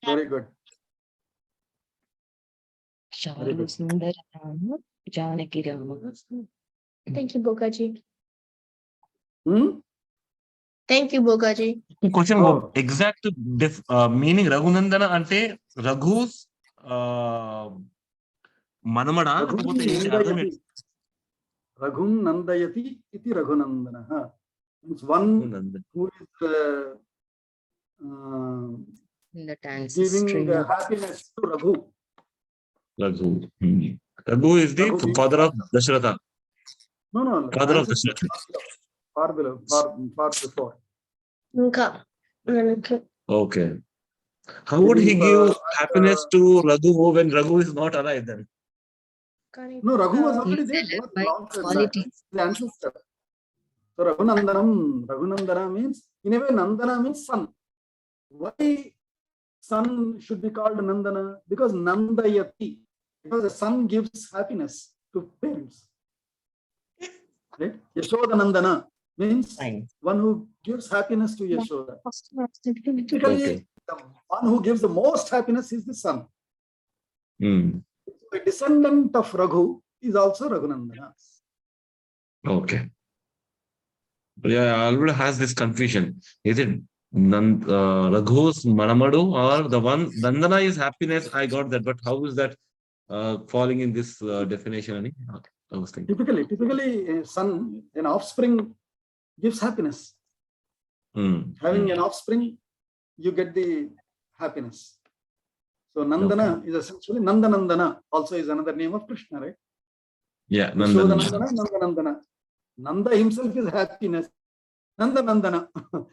Speaker 1: Very good. Very good.
Speaker 10: Sundara Rama, Janaki Rama.
Speaker 9: Thank you, Bogaji.
Speaker 1: Hmm?
Speaker 9: Thank you, Bogaji.
Speaker 8: Question
Speaker 1: Oh.
Speaker 8: exact meaning Raghunandana ante Raghu's Manamada.
Speaker 1: Raghun Nandayati iti Raghunandana. Means one who is
Speaker 10: In the
Speaker 1: giving happiness to Raghu.
Speaker 8: Raghu. Raghu is the father of Dasharatha.
Speaker 1: No.
Speaker 8: Father of Dasharatha.
Speaker 1: Far below, far before.
Speaker 8: Okay. How would he give happiness to Raghu when Raghu is not alive then?
Speaker 1: No, Raghu was already there. The ancestor. So Raghunandana means, in a way, Nandana means son. Why son should be called Nandana? Because Nandayati. Because a son gives happiness to parents. Right? Yashodanandana means one who gives happiness to Yashoda. Typically, the one who gives the most happiness is the son. A descendant of Raghu is also Raghunandana.
Speaker 8: Okay. Yeah, I already has this confusion. Is it Raghu's Manamadu or the one Nandana is happiness? I got that, but how is that falling in this definition? I was thinking.
Speaker 1: Typically, a son, an offspring gives happiness. Having an offspring, you get the happiness. So Nandana is essentially Nandanandana, also is another name of Krishna, right?
Speaker 8: Yeah,
Speaker 1: Nandanandana. Nanda himself is happiness. Nandanandana,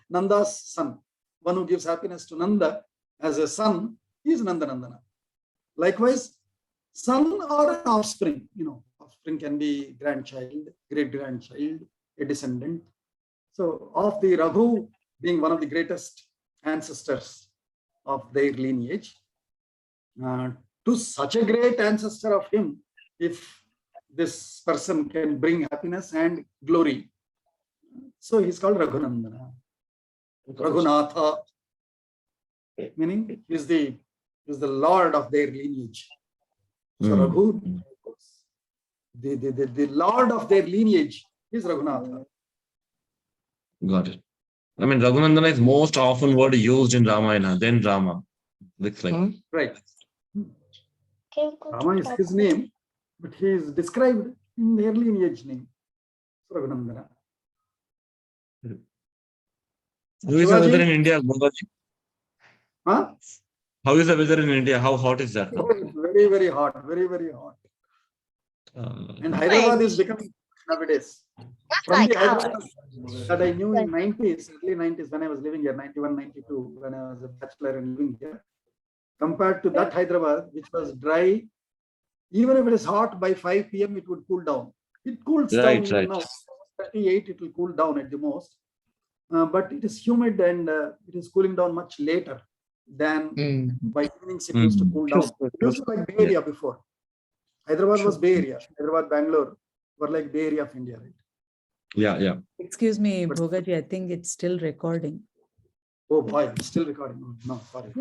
Speaker 1: Nanda's son. One who gives happiness to Nanda as a son is Nandanandana. Likewise, son or an offspring, offspring can be grandchild, great-grandchild, a descendant. So of the Raghu being one of the greatest ancestors of their lineage, to such a great ancestor of him, if this person can bring happiness and glory, so he's called Raghunandana. Raghunatha, meaning is the lord of their lineage. So Raghu, the lord of their lineage is Raghunatha.
Speaker 8: Got it. I mean, Raghunandana is most often word used in Ramayana, then Rama. Looks like.
Speaker 1: Right. Rama is his name, but he is described in their lineage name. So Raghunandana.
Speaker 8: How is the weather in India, Bogaji?
Speaker 1: Huh?
Speaker 8: How is the weather in India? How hot is that?
Speaker 1: Oh, it's very, very hot. Very, very hot. And Hyderabad is becoming nowadays. From the Hyderabad that I knew in early 90s, when I was living here, 91, 92, when I was a bachelor and living here, compared to that Hyderabad, which was dry, even if it is hot, by 5 p.m. it would cool down. It cools down even now. 38, it will cool down at the most. But it is humid and it is cooling down much later than by evenings it used to cool down. It used to be like Bay Area before. Hyderabad was Bay Area. Hyderabad, Bangalore were like Bay Area of India, right?
Speaker 8: Yeah.
Speaker 6: Excuse me, Bogaji, I think it's still recording.
Speaker 1: Oh boy, it's still recording. No, sorry.